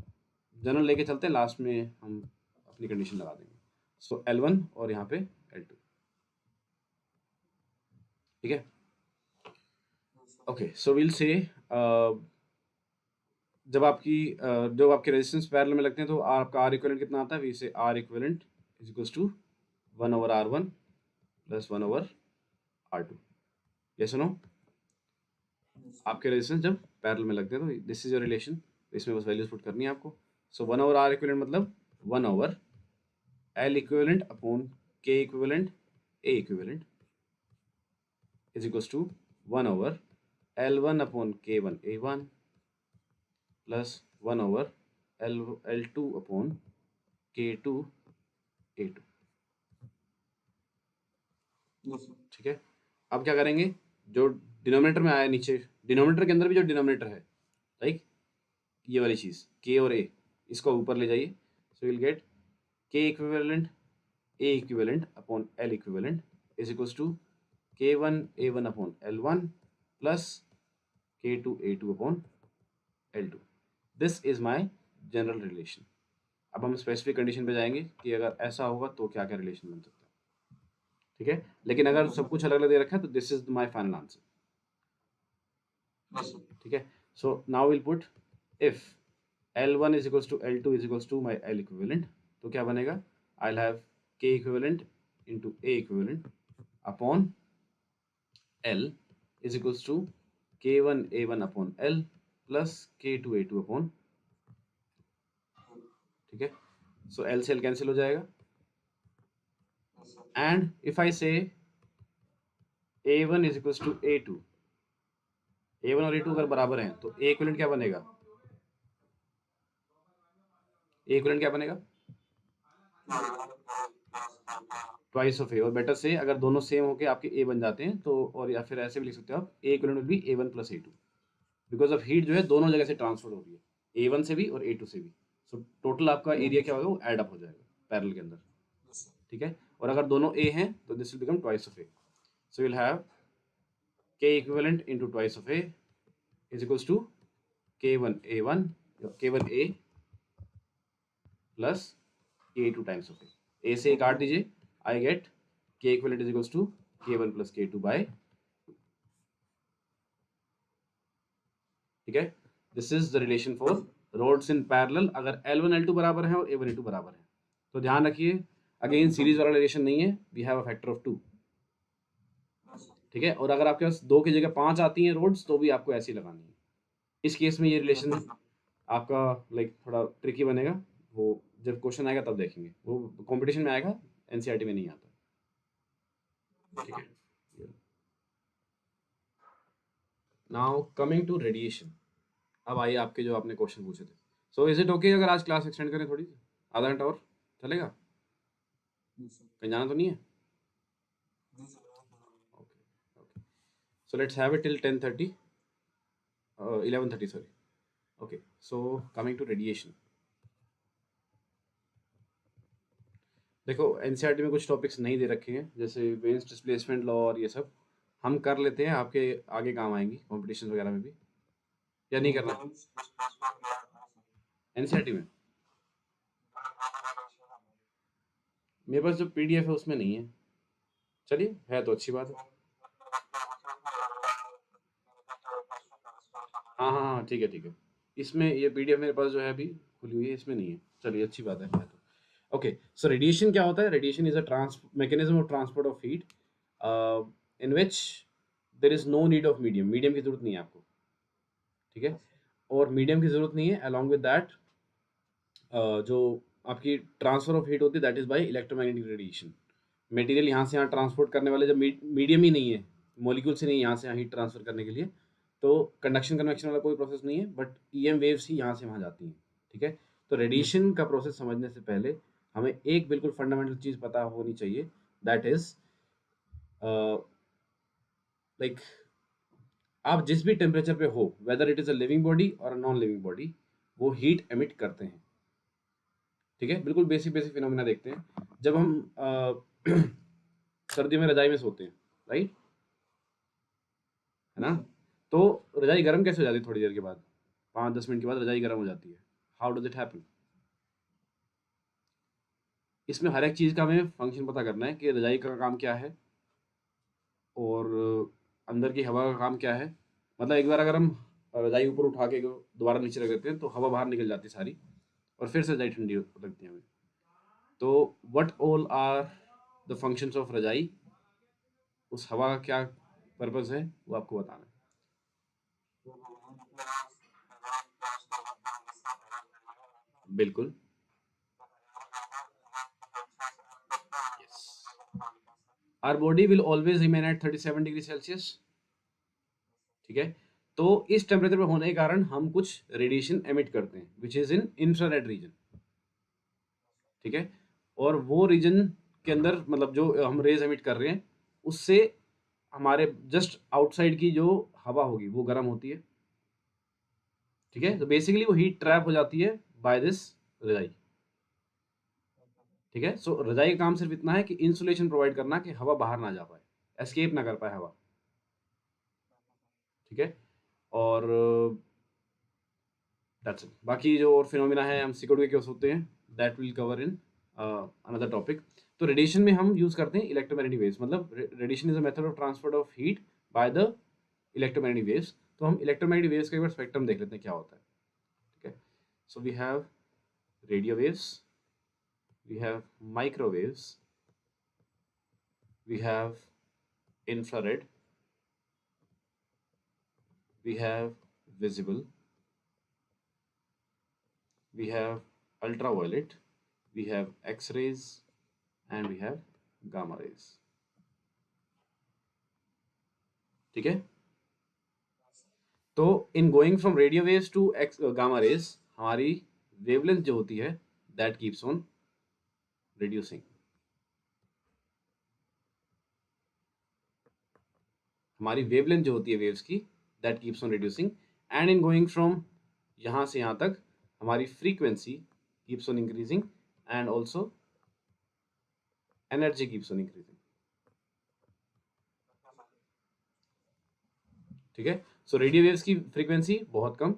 जनरल लेके चलते हैं, लास्ट में हम अपनी कंडीशन लगा देंगे। सो L1 और यहाँ पे L2। ठीक है, ओके, सो विल से जब आपके रेजिस्टेंस पैरेलल में लगते हैं तो आपका आर इक्विवेलेंट कितना आता है? We say R equivalent is equals to 1/R1 plus 1/R2। Yes no? आपके रेजिस्टेंस जब पैरेलल में लगते हैं तो दिस इज योर रिलेशन, इसमें बस वैल्यूज पुट करनी है आपको। सो 1/R इक्विवेलेंट मतलब 1/L equivalent upon K equivalent A equivalent is equals to 1/L1 upon K1 A1 plus 1/L2 upon K2 A2। ठीक है, अब क्या करेंगे? जो डिनोमिनेटर में आया नीचे, डिनोमिनेटर के अंदर भी जो डिनोमिनेटर है, लाइक ये वाली चीज K और A, इसको ऊपर ले जाइए। So will get K equivalent A equivalent upon L equivalent is equals to K1 A1 upon L1 plus K2 A2 upon L2। This is my general relation. अब हम स्पेसिफिक कंडीशन पे जाएंगे कि अगर ऐसा होगा तो क्या क्या रिलेशन बन सकता है। ठीक है, लेकिन अगर सब कुछ अलग अलग दे रखा है तो this is my final answer. ठीक है, so now will put if L1 is equals to L2 is equals to my L equivalent, तो क्या बनेगा? I will have K equivalent into A equivalent upon L is equals to K1 A1 upon L plus K2 A2 upon. ठीक है, सो L से L cancel हो जाएगा and if I से A1 is equals to A2, A1 और A2 अगर बराबर हैं तो A इक्विवेलेंट क्या बनेगा? A इक्विवेलेंट क्या बनेगा? ट्वाइस ऑफ ए। और बेटर से अगर दोनों सेम होके आपके ए बन जाते हैं तो, और या फिर ऐसे भी लिख सकते हो आप, A equivalent will be A1 plus A2, because of heat जो है दोनों जगह से ट्रांसफर हो रही है, A1 से भी और A2 से भी। सो टोटल आपका एरिया क्या होगा? वो एड अप हो जाएगा पैरेलल के अंदर। ठीक है, और अगर दोनों ए हैं तो this will become twice of A. So will have K equivalent into twice of A is equals to K1 A1 K1 A plus K2 times of A से काट दीजिए, I get K equivalent is equals to K1 plus K2 by. ठीक है, this is the relation for rods in parallel अगर L1 L2 बराबर है और A1 A2 बराबर है। तो ध्यान रखिए, अगेन सीरीज वाला रिलेशन नहीं है, we have a factor of 2। ठीक है, और अगर आपके पास 2 की जगह 5 आती हैं रोड्स तो भी आपको ऐसी लगानी है। इस केस में ये रिलेशन आपका लाइक थोड़ा ट्रिकी बनेगा, वो जब क्वेश्चन आएगा तब देखेंगे, वो कंपटीशन में आएगा, एनसीईआरटी में नहीं आता। ठीक है, नाउ कमिंग टू रेडिएशन। अब आइए आपके जो आपने क्वेश्चन पूछे थे। सो इज इट ओके अगर आज क्लास एक्सटेंड करें थोड़ी सी, आधा घंटा और चलेगा? कहीं जाना तो नहीं है? Okay okay, so let's have it till 10:30 11:30 sorry. Okay, so coming to radiation, देखो एनसीईआरटी में कुछ टॉपिक्स नहीं दे रखे हैं जैसे वेन्स डिस्प्लेसमेंट लॉ और ये सब, हम कर लेते हैं, आपके आगे काम आएंगी कॉम्पिटिशन वगैरह में भी, या नहीं करना? एनसीईआरटी में मेरे पास जो पीडीएफ है उसमें नहीं है। चलिए, है तो अच्छी बात है। हाँ हाँ हाँ, ठीक है ठीक है, इसमें ये पीडीएफ मेरे पास जो है अभी खुली हुई है, इसमें नहीं है। चलिए, अच्छी बात है तो। ओके, सो रेडिएशन क्या होता है? Radiation is a trans mechanism of transport of heat in which there is no need of medium, medium की जरूरत नहीं है आपको। ठीक है, और मीडियम की जरूरत नहीं है, अलॉन्ग विद दैट जो आपकी ट्रांसफर ऑफ हीट होती है that is by electromagnetic radiation. Material यहाँ से यहाँ ट्रांसपोर्ट करने वाले जब मीडियम ही नहीं है, मॉलिक्यूल से नहीं यहाँ से यहाँ हीट ट्रांसफर करने के लिए, तो कंडक्शन कन्वेक्शन वाला कोई प्रोसेस नहीं है, बट ईएम वेव्स ही यहाँ से वहाँ जाती हैं। ठीक है, तो रेडिएशन का प्रोसेस समझने से पहले हमें एक बिल्कुल फंडामेंटल चीज़ पता होनी चाहिए, दैट इज लाइक आप जिस भी टेम्परेचर पे हो, whether it is a living body और अ नॉन लिविंग बॉडी, वो हीट एमिट करते हैं। ठीक है, बिल्कुल बेसिक बेसिक फिनोमिना देखते हैं। जब हम सर्दी में रजाई में सोते हैं, राइट, है ना, तो रजाई गर्म कैसे हो जाती है? थोड़ी देर के बाद, 5-10 मिनट के बाद रजाई गर्म हो जाती है। How does it happen? इसमें हर एक चीज़ का हमें फंक्शन पता करना है कि रजाई का काम क्या है और अंदर की हवा का काम क्या है, मतलब एक बार अगर हम रजाई ऊपर उठा के दोबारा नीचे रख देते हैं तो हवा बाहर निकल जाती है सारी, और फिर से रजाई ठंडी लगती है हमें। तो what all are the functions of razai, उस हवा का क्या पर्पस है वो आपको बताना है। बिल्कुल। Yes, our body will always remain at 37 degree Celsius. ठीक है, तो इस टेम्परेचर पर होने के कारण हम कुछ रेडिएशन एमिट करते हैं which is in infrared reason. ठीक है, और वो रीजन के अंदर मतलब जो हम रेज एमिट कर रहे हैं उससे हमारे जस्ट आउटसाइड की जो हवा होगी वो गर्म होती है। ठीक है, तो बेसिकली वो हीट ट्रैप हो जाती है बाय दिस रजाई। ठीक है, सो रजाई का काम सिर्फ इतना है कि इंसुलेशन प्रोवाइड करना कि हवा बाहर ना जा पाए, एस्केप ना कर पाए हवा। ठीक है, और दैट्स इट। बाकी जो और फिनोमिना है हम सिक्योरिटी के होते हैं that will cover in another topic. तो रेडिएशन में हम यूज करते हैं इलेक्ट्रोमैग्नेटिक वेव्स, मतलब radiation is a method of transfer of heat by the electromagnetic waves. तो हम इलेक्ट्रोमैग्नेटिक वेव्स का एक बार स्पेक्ट्रम देख लेते हैं क्या होता है। ठीक है, so we have radio waves, we have microwaves, we have infrared, we have visible, we have ultraviolet, we have X-rays, and we have gamma rays. ठीक है, तो in going from radio waves to X gamma rays हमारी wavelength जो होती है that keeps on reducing. हमारी wavelength जो होती है वेव्स की that keeps on reducing, and in going from यहाँ से यहाँ तक हमारी frequency keeps on increasing, and also energy keeps on increasing. ठीक है, सो रेडियो वेव्स की फ्रीक्वेंसी बहुत कम,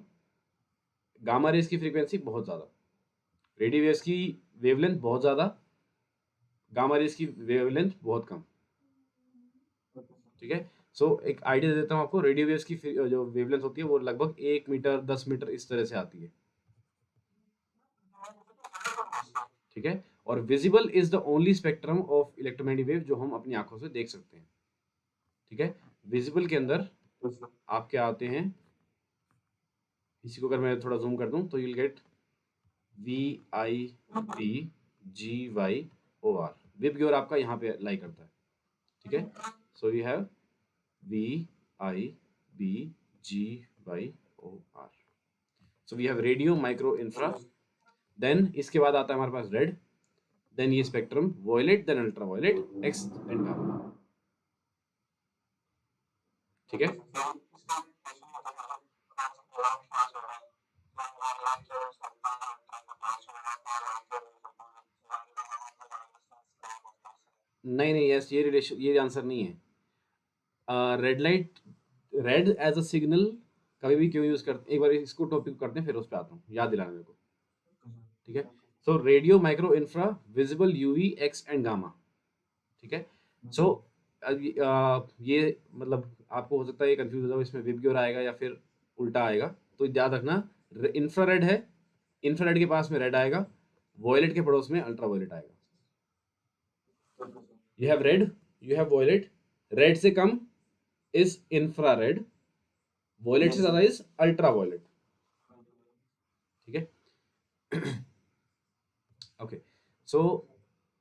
गामा रेज की फ्रीक्वेंसी बहुत ज़्यादा, रेडियो वेव्स की वेवलेंथ बहुत ज़्यादा, गामा रेज की वेवलेंथ बहुत कम। ठीक है, सो एक आइडिया दे देता हूँ आपको, रेडियो वेव्स की जो वेवलेंथ होती है वो लगभग 1 मीटर 10 मीटर इस तरह से आती है। ठीक है, और visible is the only spectrum of electromagnetic wave जो हम अपनी आंखों से देख सकते हैं। ठीक है, विजिबल के अंदर आपके आते हैं, इसी को अगर मैं थोड़ा जूम कर दूं तो यूल गेट VIBGYOR, विबग्योर आपका यहाँ पे लाई करता है। ठीक है, so we have VIBGYOR, so we have radio micro infra, then इसके बाद आता है हमारे पास रेड, देन ये spectrum violet, then ultraviolet, X and gamma. ठीक है, नहीं नहीं यस, ये रिलेशन, ये आंसर नहीं है। Red light, red as a signal कभी भी क्यों यूज करते, एक बार इसको टॉपिक करते हैं फिर उस पर आता हूँ, याद दिलाना मेरे को। ठीक है, so radio micro infra visible UV X and gamma. ठीक है, सो ये मतलब आपको हो सकता है ये कंफ्यूज हो जाओ, इसमें विबग्योर आएगा या फिर उल्टा आएगा, तो याद रखना इंफ्रारेड है, इंफ्रारेड के पास में रेड आएगा, वॉयलेट के पड़ोस में अल्ट्रावायलेट आएगा। You have red, you have violet, red से कम इज इंफ्रारेड, वॉयलेट से ज्यादा इज अल्ट्रावायलेट। ठीक है, ओके, सो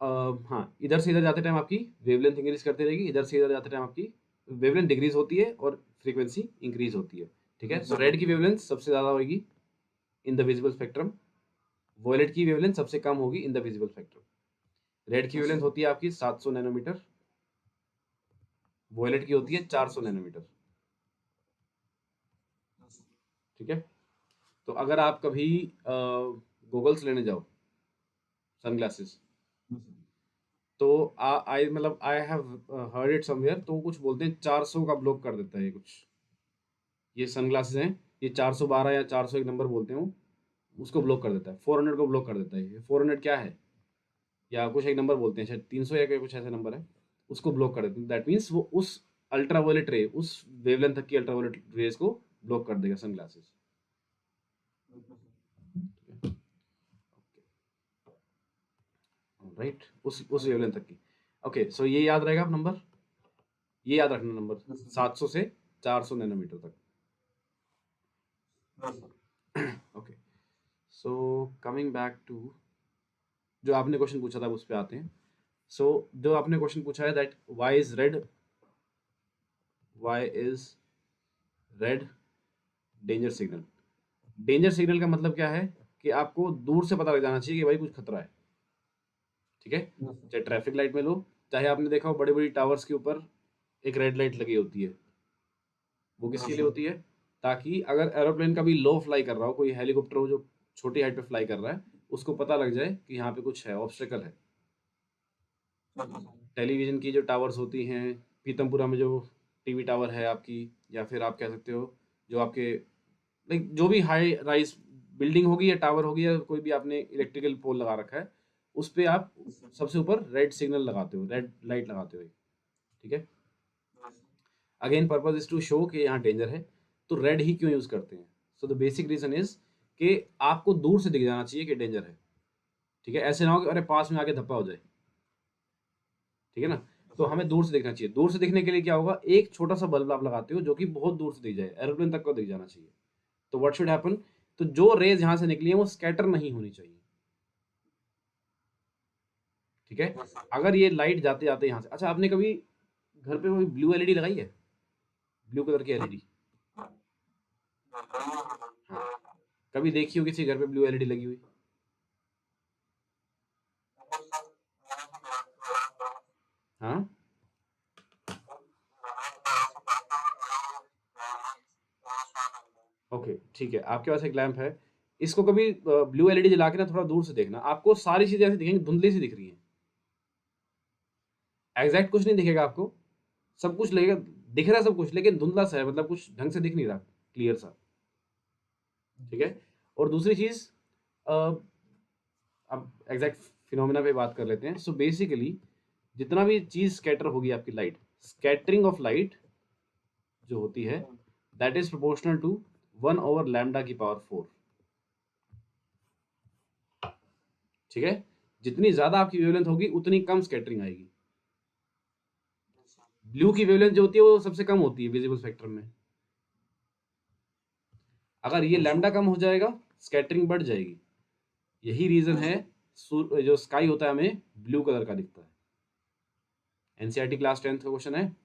हाँ, इधर से इधर जाते टाइम आपकी वेवलेंथ इंक्रीज करती रहेगी, इधर से इधर जाते टाइम आपकी वेवलेंथ डिक्रीज होती है और फ्रीक्वेंसी इंक्रीज होती है। ठीक है, सो रेड की वेवलेंथ सबसे ज्यादा होगी in the visible spectrum, violet की वेवलेंथ सबसे कम होगी in the visible spectrum. Red की वेवलेंथ होती है आपकी 700 नैनोमीटर, वॉयलेट की होती है 400 नैनोमीटर। ठीक है, तो अगर आप कभी गूगल्स लेने जाओ, सनग्लासेस, तो आई मतलब I have heard it somewhere, तो कुछ बोलते हैं 400 का ब्लॉक कर देता है ये कुछ, ये सनग्लासेस हैं, ये 412 या 401 नंबर बोलते हैं वो, उसको ब्लॉक कर देता है, 400 को ब्लॉक कर देता है। ये 400 क्या है, या कुछ एक नंबर बोलते हैं शायद 300 या कुछ ऐसा नंबर है, उसको ब्लॉक कर देते हैं। दैट मीन्स वो उस अल्ट्रावायलेट रे, उस वेवलेंथ तक की अल्ट्रावायलेट रेज को ब्लॉक कर देगा सनग्लासेस। राइट, उस वेवलेंथ तक की। ओके, सो ये याद रहेगा आप नंबर, ये याद रखना नंबर 700 से 400 नैनोमीटर तक। Okay, so coming back to जो आपने क्वेश्चन पूछा था उस पे आते हैं। सो जो आपने क्वेश्चन पूछा है that why is red danger signal. Danger signal का मतलब क्या है कि आपको दूर से पता लग जाना चाहिए कि भाई कुछ खतरा है। ठीक है, चाहे ट्रैफिक लाइट में लो, चाहे आपने देखा हो बड़ी बड़ी टावर्स के ऊपर एक रेड लाइट लगी होती है, वो किसके लिए होती है? ताकि अगर एरोप्लेन कभी लो फ्लाई कर रहा हो, कोई हेलीकॉप्टर हो जो छोटी हाइट पे फ्लाई कर रहा है, उसको पता लग जाए कि यहाँ पे कुछ है, ऑब्स्टेकल है। टेलीविजन की जो टावर्स होती हैं, पीतमपुरा में जो टीवी टावर है आपकी, या फिर आप कह सकते हो जो आपके लाइक जो भी हाई राइज बिल्डिंग होगी या टावर होगी या कोई भी आपने इलेक्ट्रिकल पोल लगा रखा है, उस पे आप सबसे ऊपर रेड सिग्नल लगाते हो, रेड लाइट लगाते हो। ठीक है, again purpose is to show कि यहाँ डेंजर है। तो रेड ही क्यों यूज करते हैं? So the basic reason is कि आपको दूर से दिख जाना चाहिए कि डेंजर है। ठीक है, ऐसे ना हो कि अरे पास में आके धप्पा हो जाए। ठीक है ना, तो हमें दूर से देखना चाहिए। दूर से दिखने के लिए क्या होगा, एक छोटा सा बल्ब आप लगाते हो जो कि बहुत दूर से दिख जाए, एरोप्लेन तक को दिख जाना चाहिए। तो व्हाट शुड हैपन, तो जो रेज यहाँ से निकली है वो स्कैटर नहीं होनी चाहिए। ठीक है, अगर ये लाइट जाते जाते यहाँ से, अच्छा आपने कभी घर पे कोई ब्लू एलईडी लगाई है, ब्लू कलर की एलईडी? हाँ, कभी देखी हो किसी घर पे ब्लू एलईडी लगी हुई? हाँ, ओके ठीक है, आपके पास एक लैंप है, इसको कभी ब्लू एलईडी जला के ना थोड़ा दूर से देखना, आपको सारी चीजें ऐसी दिखेंगी, धुंधली सी दिख रही हैं। एग्जैक्ट कुछ नहीं दिखेगा आपको, सब कुछ लगेगा, दिख रहा है सब कुछ, लेकिन धुंधला सा है, मतलब कुछ ढंग से दिख नहीं रहा क्लियर सा। ठीक है, और दूसरी चीज, अब एग्जैक्ट फिनोमेना पे बात कर लेते हैं। सो बेसिकली जितना भी चीज स्कैटर होगी आपकी लाइट, स्कैटरिंग ऑफ लाइट जो होती है दैट इज प्रोपोर्शनल टू 1/λ की पावर 4। ठीक है, जितनी ज्यादा आपकी वेवलेंथ होगी उतनी कम स्कैटरिंग आएगी। ब्लू की वेवलेंथ जो होती है वो सबसे कम होती है विजिबल स्पेक्ट्रम में। अगर ये लैम्डा कम हो जाएगा, स्कैटरिंग बढ़ जाएगी। यही रीजन है जो स्काई होता है हमें ब्लू कलर का दिखता है। एनसीईआरटी क्लास 10th का क्वेश्चन है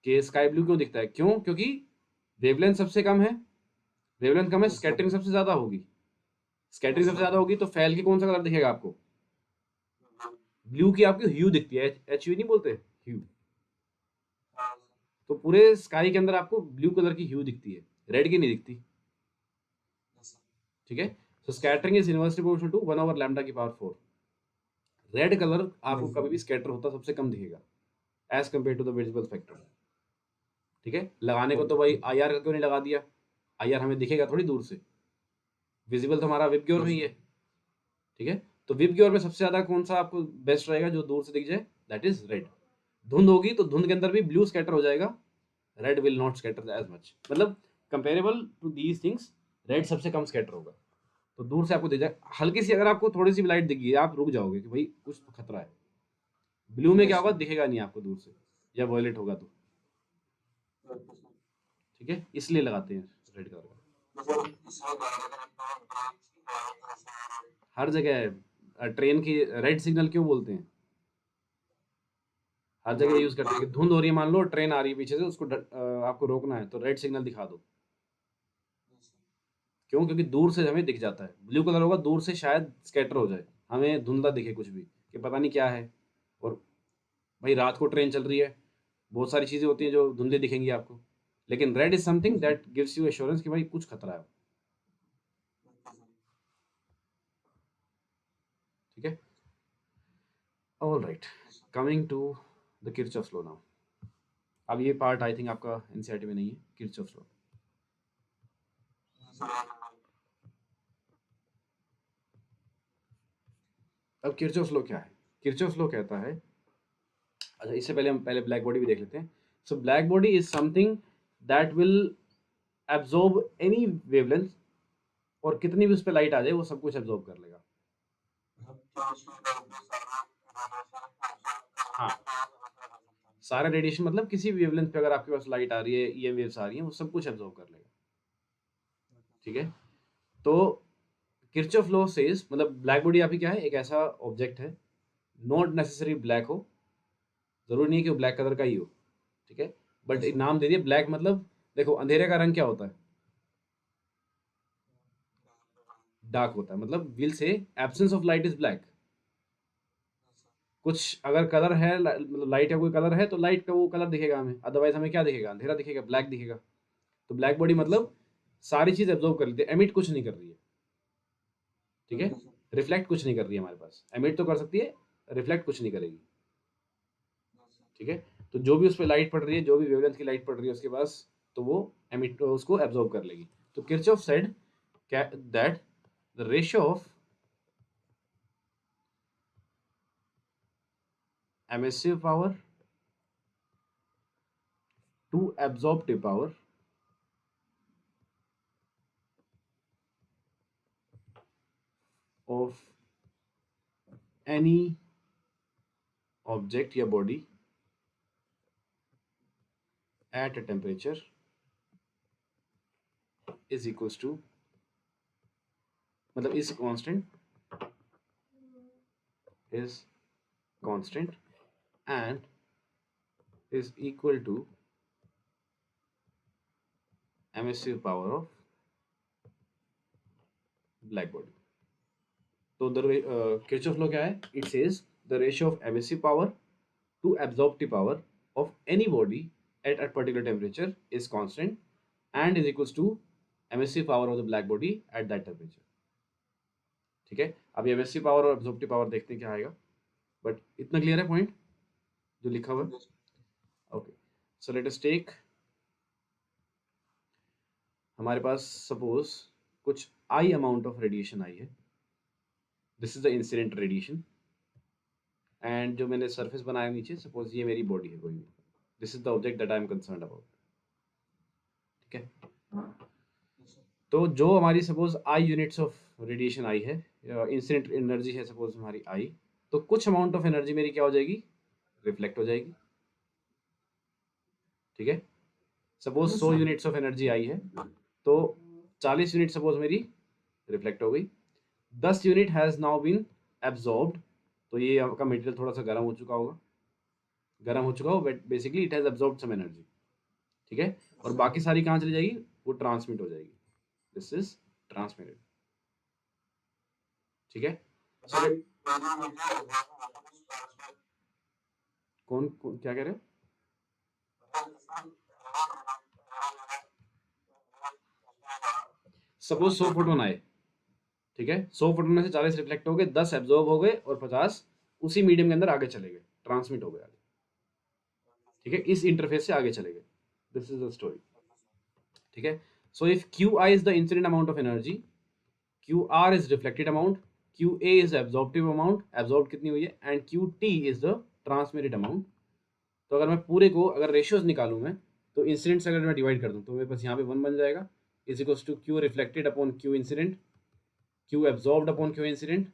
कि स्काई ब्लू क्यों दिखता है, क्यों? क्योंकि वेवलेंथ सबसे कम है, वेवलेंथ कम है, स्कैटरिंग सबसे ज्यादा होगी। स्कैटरिंग सबसे ज्यादा होगी तो फैल के कौन सा कलर दिखेगा आपको? ब्लू की आपको ह्यू दिखती है, एच यू नहीं बोलते, ह्यू। तो पूरे स्काई के अंदर आपको ब्लू कलर की ह्यू दिखती है, रेड की नहीं दिखती। ठीक है, so scattering is inversely proportional to 1/λ की पावर 4। रेड कलर आपको कभी भी स्कैटर होता सबसे कम दिखेगा as compare to the visible spectrum. ठीक है, लगाने को तो भाई आईआर का क्यों नहीं लगा दिया? आईआर हमें दिखेगा थोड़ी दूर से, विजिबल तो हमारा विबग्योर में ही है। ठीक है, तो विबग्योर में सबसे ज्यादा कौन सा आपको बेस्ट रहेगा जो दूर से दिख जाए? That is red. धुंध होगी तो धुंध के अंदर भी ब्लू स्कैटर हो जाएगा, red will not scatter as much, मतलब comparable to these things, red सबसे कम स्कैटर होगा। तो दूर से आपको दिख जाए, हल्की सी अगर आपको थोड़ी सी भी लाइट दिखी है आप रुक जाओगे कि भाई कुछ तो खतरा है। ब्लू में क्या होगा, दिखेगा नहीं आपको दूर से, या वॉयलेट होगा तो। ठीक है, इसलिए लगाते हैं रेड कलर का हर जगह है। ट्रेन की रेड सिग्नल क्यों बोलते हैं? हर जगह यूज करते हैं कि धुंध हो रही है, मान लो ट्रेन आ रही है पीछे से, उसको आपको रोकना है तो रेड सिग्नल दिखा दो। क्यों? क्योंकि दूर से हमें दिख जाता है, ब्लू कलर होगा दूर से शायद स्कैटर हो जाए, हमें धुंधला दिखे कुछ भी कि पता नहीं क्या है। और भाई रात को ट्रेन चल रही है, बहुत सारी चीजें होती हैं जो धुंधली दिखेंगी आपको, लेकिन red is something that gives you assurance कि भाई कुछ खतरा है। ठीक है, all right, coming to the Kirchhoff's law now. अब ये पार्ट आई थिंक आपका एनसीईआरटी में नहीं है, किरचॉफ्स लॉ। अब किरचॉफ्स लॉ क्या है? किरचॉफ्स लॉ कहता है अच्छा, इससे पहले हम पहले ब्लैक बॉडी भी देख लेते हैं। So black body is something that will absorb any wavelength, और कितनी भी उस पर लाइट आ जाए वो सब कुछ एब्जॉर्ब कर लेगा। हाँ, सारा रेडिएशन मतलब किसी भी वेवलेंथ पे अगर आपके पास लाइट आ रही है, ईएम वेव्स आ रही हैं, वो सब कुछ एब्जॉर्ब कर लेगा। ठीक है, तो किरचॉफ लॉ सेज, मतलब ब्लैक बॉडी आपकी क्या है, एक ऐसा ऑब्जेक्ट है, नॉट नेसेसरी ब्लैक हो, जरूरी नहीं है कि वो ब्लैक कलर का ही हो। ठीक है, बट एक नाम दे दिए ब्लैक, मतलब देखो अंधेरे का रंग क्या होता है, डार्क होता है, मतलब will say absence of light is black. कुछ अगर कलर है, मतलब लाइट का कोई कलर है तो लाइट का वो कलर दिखेगा हमें, अदरवाइज हमें क्या दिखेगा, अंधेरा दिखेगा, ब्लैक दिखेगा। तो ब्लैक बॉडी मतलब सारी चीज एब्जॉर्ब कर लेती है, एमिट कुछ नहीं कर रही है। ठीक है, रिफ्लेक्ट कुछ नहीं कर रही है हमारे पास, एमिट तो कर सकती है, रिफ्लेक्ट कुछ नहीं करेगी। ठीक है, तो जो भी उस पर लाइट पड़ रही है, जो भी वेवलेंथ की लाइट पड़ रही है उसके पास, तो वो एमिट उसको एब्जॉर्ब कर लेगी। तो Kirchhoff said that the ratio of emissive power to absorptive power of any object या body at a temperature is equals to, मतलब is constant and is equal to emissive power of black body. तो the Kirchhoff law क्या है, it says the ratio of emissive power to absorptive power of any body at a particular temperature is constant and is equals to emissive power of the black body at that temperature. ठीक है, अब emissive power और absorptive power देखते हैं क्या आएगा, but इतना clear है पॉइंट जो लिखा हुआ है। Okay, so let us take, हमारे पास सपोज कुछ I amount of radiation I है, this is the incident radiation, and जो मैंने सरफेस बनाया नीचे, सपोज ये मेरी बॉडी है कोई भी, this is the object that I am concerned about. ठीक है, तो जो हमारी suppose I units of radiation I है, इंसिडेंट एनर्जी है सपोज हमारी आई, तो कुछ अमाउंट ऑफ एनर्जी मेरी क्या हो जाएगी, रिफ्लेक्ट हो जाएगी। ठीक है, सपोज 100 यूनिट्स ऑफ एनर्जी आई है, तो 40 यूनिट सपोज मेरी रिफ्लेक्ट हो गई, 10 unit has now been absorbed, तो ये आपका मटेरियल थोड़ा सा गर्म हो चुका होगा, गर्म हो चुका हो, but basically it has absorbed some energy. ठीक है, और बाकी सारी कहाँ चली जाएगी, वो ट्रांसमिट हो जाएगी, दिस इज ट्रांसमिटेड। ठीक है, कौन क्या कह रहे हो, सपोज 100 फोटोन आए, ठीक है, 100 फोटोन में से 40 रिफ्लेक्ट हो गए, 10 एब्जॉर्ब हो गए और 50 उसी मीडियम के अंदर आगे चले गए, ट्रांसमिट हो गए आगे। ठीक है, इस इंटरफेस से आगे चले गए, दिस इज द स्टोरी। ठीक है, so if Q I is the incident amount of energy, Q R is reflected amount, Q A is absorptive amount, absorb कितनी हुई है, and Q T is the transmitted amount. तो अगर मैं पूरे को अगर रेशियोज निकालूं मैं, तो इंसिडेंट से अगर मैं डिवाइड कर दूं तो मेरे पास यहाँ पे 1 बन जाएगा, is equals to Q reflected upon Q incident, Q absorbed upon Q incident,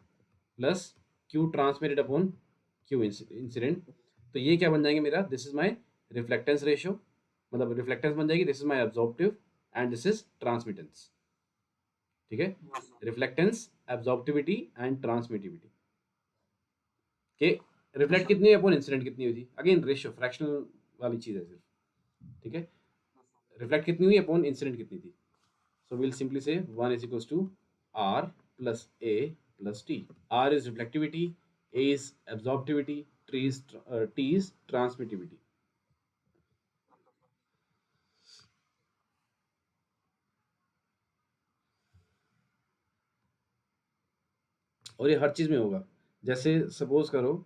plus Q transmitted upon Q incident. तो ये क्या बन जाएंगे मेरा, this is my reflectance ratio, मतलब रिफ्लेक्टेंस बन जाएगी, this is my absorptive and this is transmittance. ठीक है, रिफ्लेक्टेंस, एब्जॉर्प्टिविटी एंड ट्रांसमिटिविटी के, रिफ्लेक्ट कितनी है अपॉन इंसिडेंट कितनी हुई थी, अगेन रेशियो फ्रैक्शनल वाली चीज है सिर्फ। ठीक है, रिफ्लेक्ट कितनी हुई अपॉन इंसिडेंट कितनी थी, so will simply say 1 is equals to R plus A plus T. R is reflectivity, A is absorptivity, T is transmittivity. और ये हर चीज में होगा, जैसे सपोज करो,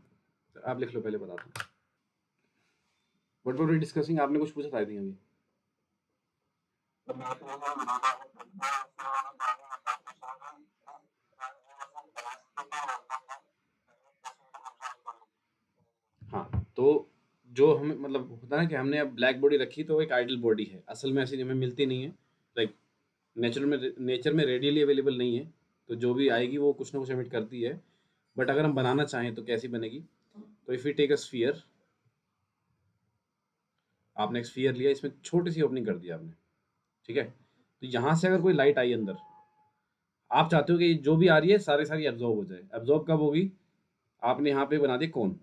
आप लिख लो पहले बताता हूँ, व्हाट वर वी डिस्कसिंग, आपने कुछ पूछा था आई थिंक अभी। हाँ, तो जो हमें मतलब होता है ना कि हमने अब ब्लैक बॉडी रखी तो एक आइडल बॉडी है, असल में ऐसी हमें मिलती नहीं है। लाइक नेचर में रेडियली अवेलेबल नहीं है, तो जो भी आएगी वो कुछ ना कुछ एमिट करती है। बट अगर हम बनाना चाहें तो कैसी बनेगी? तो if you take a sphere, आपने एक स्फीयर लिया, इसमें छोटी सी ओपनिंग कर दी आपने, ठीक है? तो यहाँ से अगर कोई लाइट आई अंदर, आप चाहते हो कि जो भी आ रही है सारी सारी एब्जॉर्ब हो जाए। एब्जॉर्ब कब होगी? आपने यहाँ पे बना दिया कोन,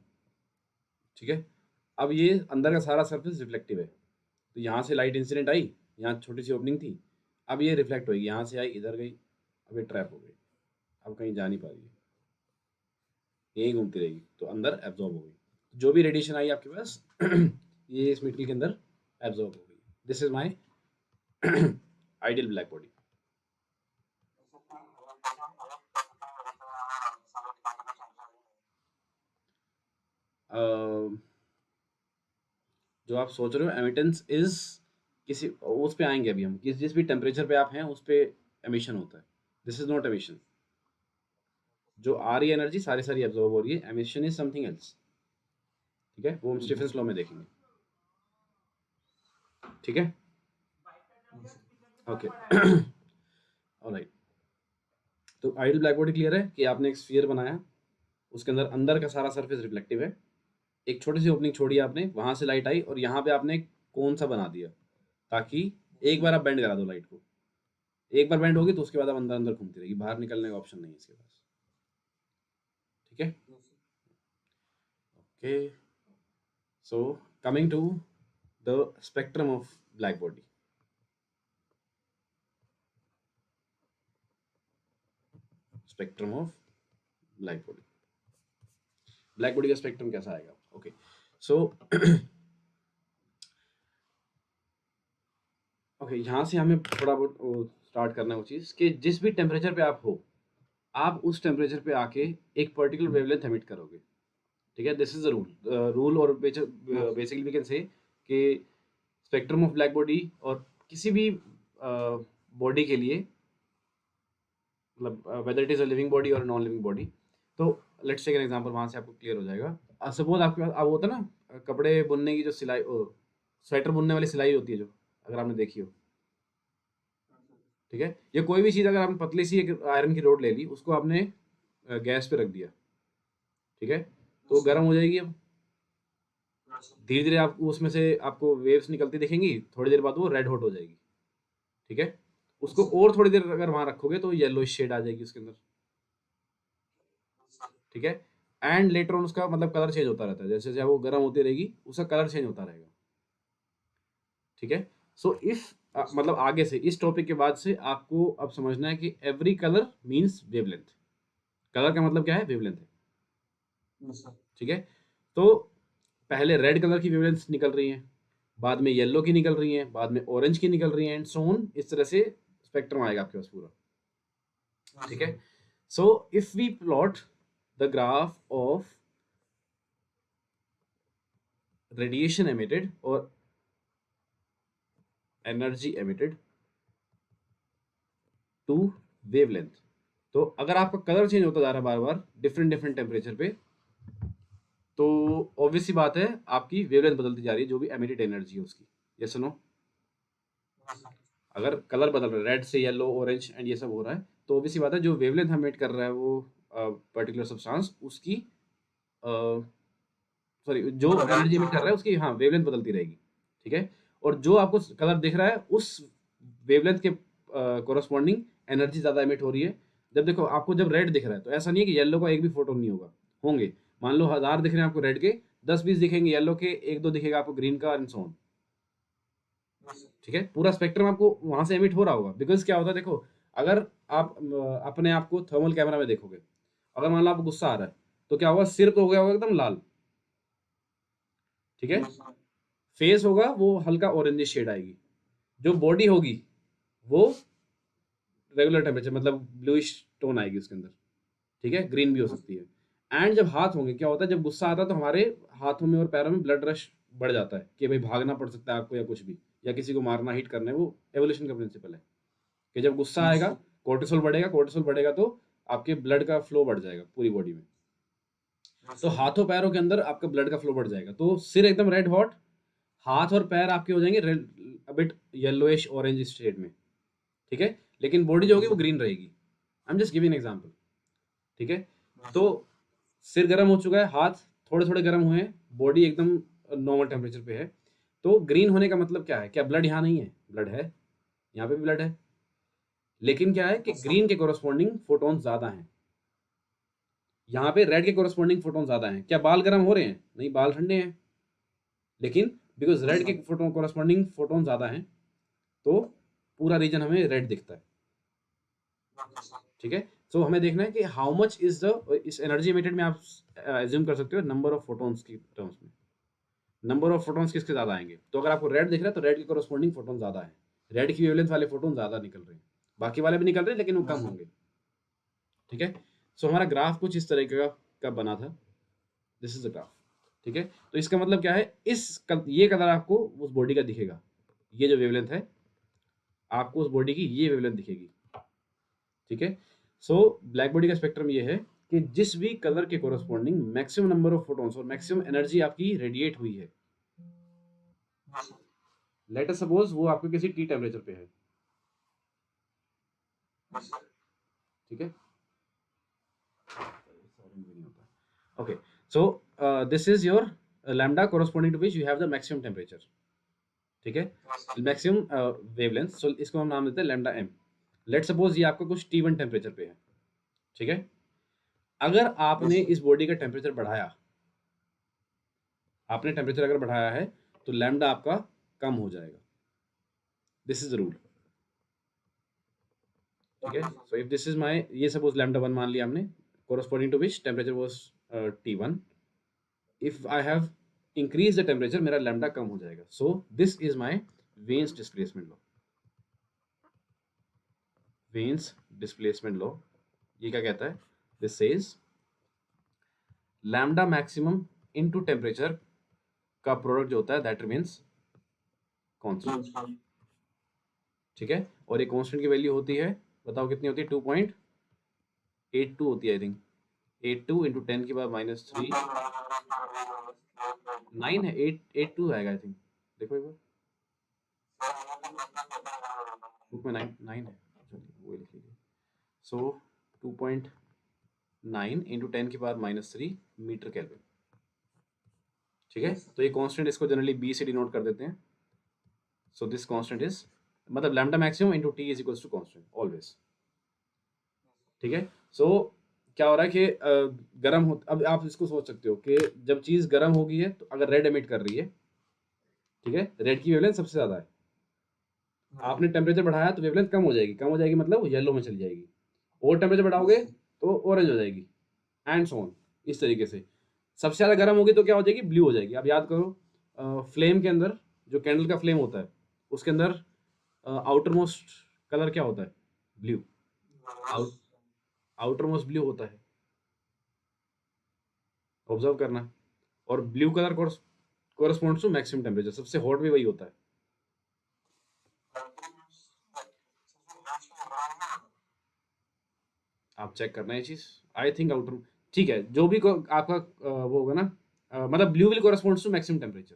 ठीक है? अब ये अंदर का सारा सरफेस रिफ्लेक्टिव है, तो यहाँ से लाइट इंसिडेंट आई, यहाँ छोटी सी ओपनिंग थी, अब ये रिफ्लेक्ट होगी, यहाँ से आई इधर गई, अब ये ट्रैप हो गई, अब कहीं जा नहीं पा रही है, यहीं घूमती रहेगी, तो अंदर एब्जॉर्ब हो गई। जो भी रेडिएशन आई आपके पास ये इस मेटेरियल के अंदर एब्जॉर्ब हो गई। This is my ideal black body. जो आप सोच रहे हो एमिटेंस इज, किसी उस पे आएंगे अभी हम, जिस भी टेम्परेचर पे आप हैं उस पे एमिशन होता है। This is not emission. जो आ रही है एनर्जी सारी सारी एब्जॉर्ब हो रही है, एमिशन इज समथिंग एल्स, ठीक है? वो हम स्टीफेंस लॉ में देखेंगे, ठीक है? Okay alright. तो आइडियल ब्लैक बॉडी क्लियर है कि आपने एक स्फीयर बनाया, उसके अंदर अंदर का सारा सरफेस रिफ्लेक्टिव है, एक छोटी सी ओपनिंग छोड़ी आपने, वहां से लाइट आई और यहाँ पे आपने कौन सा बना दिया, ताकि एक बार आप बेंड करा दो लाइट को। एक बार बेंड होगी तो उसके बाद आप अंदर अंदर घूमती रहेगी, बाहर निकलने का ऑप्शन नहीं है इसके पास, ठीक है? Okay, so coming to the spectrum of black body. Spectrum of black body, black body का स्पेक्ट्रम कैसा आएगा? ओके, सो ओके, यहाँ से हमें थोड़ा बहुत स्टार्ट करना है वो चीज़ कि जिस भी टेम्परेचर पे आप हो, आप उस टेम्परेचर पे आके एक पर्टिकुलर वेवलेंथ एमिट करोगे, ठीक है? This is the rule. Rule और बेसिकली वी कैन से कि स्पेक्ट्रम ऑफ ब्लैक बॉडी और किसी भी बॉडी के लिए, मतलब whether it is a living body और नॉन लिविंग बॉडी, तो लेट्स टेक एन एग्जांपल, वहाँ से आपको क्लियर हो जाएगा। सपोज आपके पास अब होता है ना कपड़े बुनने की जो सिलाई, स्वेटर बुनने वाली सिलाई होती है जो, अगर आपने देखी हो, ठीक है? या कोई भी चीज़ अगर आपने पतली सी एक आयरन की रोड ले ली, उसको आपने गैस पे रख दिया, ठीक है? तो वो गर्म हो जाएगी। अब धीरे धीरे आपको उसमें से आपको वेव्स निकलती दिखेंगी, थोड़ी देर बाद वो रेड हॉट हो जाएगी, ठीक है? उसको और थोड़ी देर अगर वहां रखोगे तो येलो शेड आ जाएगी उसके अंदर, ठीक है? एंड लेटर ऑन उसका मतलब कलर चेंज होता रहता है, जैसे जैसे वो गर्म होती रहेगी उसका कलर चेंज होता रहेगा, ठीक है? सो इफ मतलब आगे से इस टॉपिक के बाद से आपको अब समझना है कि every colour means wavelength. Colour का मतलब क्या है? वेवलेंथ है, ठीक है? तो पहले रेड कलर की वेवलेंथ निकल रही है, बाद में येलो की निकल रही है, बाद में ऑरेंज की निकल रही है, एंड सो ऑन। इस तरह से स्पेक्ट्रम आएगा आपके पास पूरा, ठीक है? So if we plot the graph of radiation emitted और एनर्जी एमिटेड टू वेवलेंथ, तो अगर आपका कलर चेंज होता जा रहा है बार बार डिफरेंट डिफरेंट टेम्परेचर पे, तो ऑब्वियस सी बात है आपकी वेवलेंथ बदलती जा रही है जो भी एमिटेड एनर्जी है उसकी। ये सुनो, अगर कलर बदल रहा है रेड से येलो ऑरेंज एंड ये सब हो रहा है, तो ऑब्वियस सी बात है जो वेवलेंथ एमिट कर रहा है वो पर्टिकुलर सब्सटेंस, उसकी सॉरी जो एनर्जी एमिट कर रहा है उसकी, हाँ, वेवलेंथ बदलती रहेगी, ठीक है? और जो आपको कलर दिख रहा है उस वेवलेंथ के कोरस्पॉन्डिंग एनर्जी ज़्यादा एमिट हो रही है। जब देखो आपको जब रेड दिख रहा है तो ऐसा नहीं है कि येलो का एक भी फोटोन नहीं होगा, होंगे। मान लो 1000 दिख रहे हैं आपको रेड के, 10-20 दिखेंगे येलो के, एक दो दिखेगा आपको ग्रीन का, एंड सो ऑन, ठीक है? पूरा स्पेक्ट्रम आपको वहां से एमिट हो रहा होगा। बिकॉज क्या होता है देखो, अगर आप अपने आप को थर्मल कैमरा में देखोगे, अगर मान लो आपको गुस्सा आ रहा है तो क्या होगा? सिर तो हो गया होगा एकदम लाल, ठीक है? फेस होगा वो हल्का ऑरेंज शेड आएगी, जो बॉडी होगी वो रेगुलर टेम्परेचर मतलब ब्लूइश टोन आएगी उसके अंदर, ठीक है? ग्रीन भी हो सकती है। एंड जब हाथ होंगे, क्या होता है जब गुस्सा आता है तो हमारे हाथों में और पैरों में ब्लड रश बढ़ जाता है कि भाई भागना पड़ सकता है आपको या कुछ भी, या किसी को मारना हिट करना है। वो एवोल्यूशन का प्रिंसिपल है कि जब गुस्सा आएगा कोर्टिसोल बढ़ेगा, कोर्टिसोल बढ़ेगा तो आपके ब्लड का फ्लो बढ़ जाएगा पूरी बॉडी में, तो हाथों पैरों के अंदर आपका ब्लड का फ्लो बढ़ जाएगा, तो सिर एकदम रेड हॉट, हाथ और पैर आपके हो जाएंगे red, bit yellowish orange shade में, ठीक है, लेकिन बॉडी जो होगी वो ग्रीन रहेगी। I am just giving example, ठीक है। तो सिर गर्म हो चुका है, हाथ थोड़े थोड़े गर्म हुए हैं, बॉडी एकदम नॉर्मल टेम्परेचर पे है, तो ग्रीन होने का मतलब क्या है? क्या ब्लड यहाँ नहीं है? ब्लड है, यहाँ पे भी ब्लड है, लेकिन क्या है कि ग्रीन के कोरस्पॉन्डिंग फोटोन ज्यादा हैं, यहाँ पे रेड के कोरस्पॉन्डिंग फोटोन ज्यादा हैं। क्या बाल गर्म हो रहे हैं? नहीं, बाल ठंडे हैं, लेकिन बिकॉज रेड के फोटोन कोरस्पॉन्डिंग फोटोन ज्यादा हैं, तो पूरा रीजन हमें रेड दिखता है, ठीक है। सो हमें देखना है कि हाउ मच इज द, इस एनर्जी इमिटेड में आप एज्यूम कर सकते हो नंबर ऑफ फोटोन्स की टर्म्स में, नंबर ऑफ फोटोन्स किसके ज्यादा आएंगे। तो अगर आपको रेड दिख रहा है तो रेड के कोरस्पॉन्डिंग फोटोन ज्यादा है, रेड की वेवलेंथ वाले फोटोन ज्यादा निकल रहे हैं, बाकी वाले भी निकल रहे हैं लेकिन वो कम होंगे, ठीक है। सो हमारा ग्राफ कुछ इस तरीके का बना था, दिस इज द ग्राफ, ठीक है। तो इसका मतलब क्या है, ये कलर आपको उस बॉडी का दिखेगा, ये जो वेवलेंथ है आपको उस बॉडी की ये वेवलेंथ दिखेगी, ठीक है। सो ब्लैक बॉडी का स्पेक्ट्रम ये है कि जिस भी कलर के corresponding maximum number of photons और मैक्सिमम एनर्जी आपकी रेडिएट हुई है, लेट अस सपोज वो आपके किसी टी टेम्परेचर पे है, ठीक है। Okay, so this is your lambda corresponding to which you have the maximum temperature, ठीक है, मैक्सिमम वेवलेंथ। सो इसको हम नाम देते हैं लैम्डा एम। लेट सपोज ये आपका कुछ T1 टेम्परेचर पे है, ठीक है। अगर आपने इस बॉडी का टेम्परेचर बढ़ाया, आपने टेम्परेचर अगर बढ़ाया है तो लैम्डा आपका कम हो जाएगा, दिस इज द रूल, ठीक है। So if this is my, ये सपोज लैम्डा 1 मान लिया हमने, corresponding to which temperature was T1, if I have increase the temperature मेरा लैम्डा कम हो जाएगा। So this is my Wien's displacement law, Wien's displacement law ये क्या कहता है? This says lambda maximum into temperature का प्रोडक्ट जो होता है दैट रिमेन्स कांस्टेंट, ठीक है। और ये कांस्टेंट की वैल्यू होती है, बताओ कितनी होती है? 2.82 होती है, आई थिंक 82 इंटू 10 की पावर -3, 9 है, 82 आएगा आई थिंक, देखो एक बार बुक में 9 है, चलिए वो लिख लीजिए। सो 2.9 इंटू 10 की पावर -3 मीटर केल्विन, ठीक है। तो ये कांस्टेंट, इसको जनरली बी से डिनोट कर देते हैं। सो दिस कांस्टेंट इज, मतलब lambda maximum into T is equals to constant always, ठीक है। सो क्या हो रहा है कि गर्म हो, अब आप इसको सोच सकते हो कि जब चीज़ गर्म होगी है तो अगर रेड एमिट कर रही है, ठीक है, रेड की वेवलेंथ सबसे ज़्यादा है, आपने टेम्परेचर बढ़ाया तो वेवलेंथ कम हो जाएगी, कम हो जाएगी मतलब येलो में चली जाएगी, और टेम्परेचर बढ़ाओगे तो ऑरेंज हो जाएगी, एंड सो ऑन, इस तरीके से। सबसे ज़्यादा गर्म होगी तो क्या हो जाएगी? ब्लू हो जाएगी। अब याद करो, फ्लेम के अंदर जो कैंडल का फ्लेम होता है उसके अंदर आउटर मोस्ट कलर क्या होता है? ब्लू, आउटर मोस्ट ब्लू होता है, ऑब्जर्व करना। और blue colour corresponds to maximum temperature, सबसे हॉट भी वही होता है, आप चेक करना ये चीज। आई थिंक आउटर, ठीक है, जो भी आपका वो होगा ना, मतलब blue will corresponds to maximum temperature,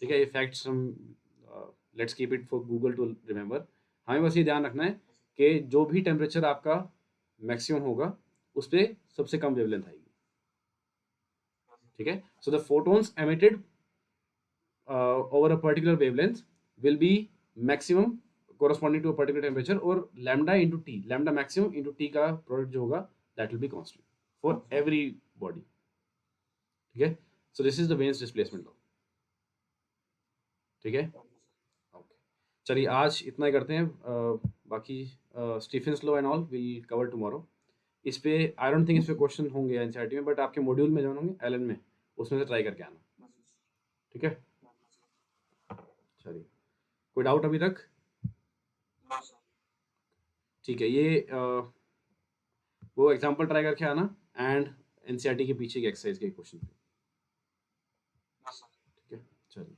ठीक है। ये फैक्ट्स हम, let's keep it for Google to remember. हमें बस ये ध्यान रखना है कि जो भी टेम्परेचर आपका मैक्सिमम होगा उस पर सबसे कम वेवलेंथ आएगी, ठीक है। So the photons emitted over a particular wavelength will be maximum corresponding to a particular temperature, और lambda into t, lambda maximum into t का प्रोडक्ट जो होगा that will be constant for every body, ठीक है। so this is the Wain's displacement law, ठीक है। Okay, चलिए आज इतना ही करते हैं, बाकी Stephen's law and all will cover tomorrow. इस पे आई डोंट थिंक इस पे क्वेश्चन होंगे एनसीईआरटी में, बट आपके मॉड्यूल में जो होंगे एलन में, उसमें से ट्राई करके आना, ठीक है। चलिए, कोई डाउट अभी तक? ठीक है, ये वो एग्जांपल ट्राई करके आना, एंड एनसीईआरटी के पीछे की एक्सरसाइज के क्वेश्चन, ठीक है। चलिए।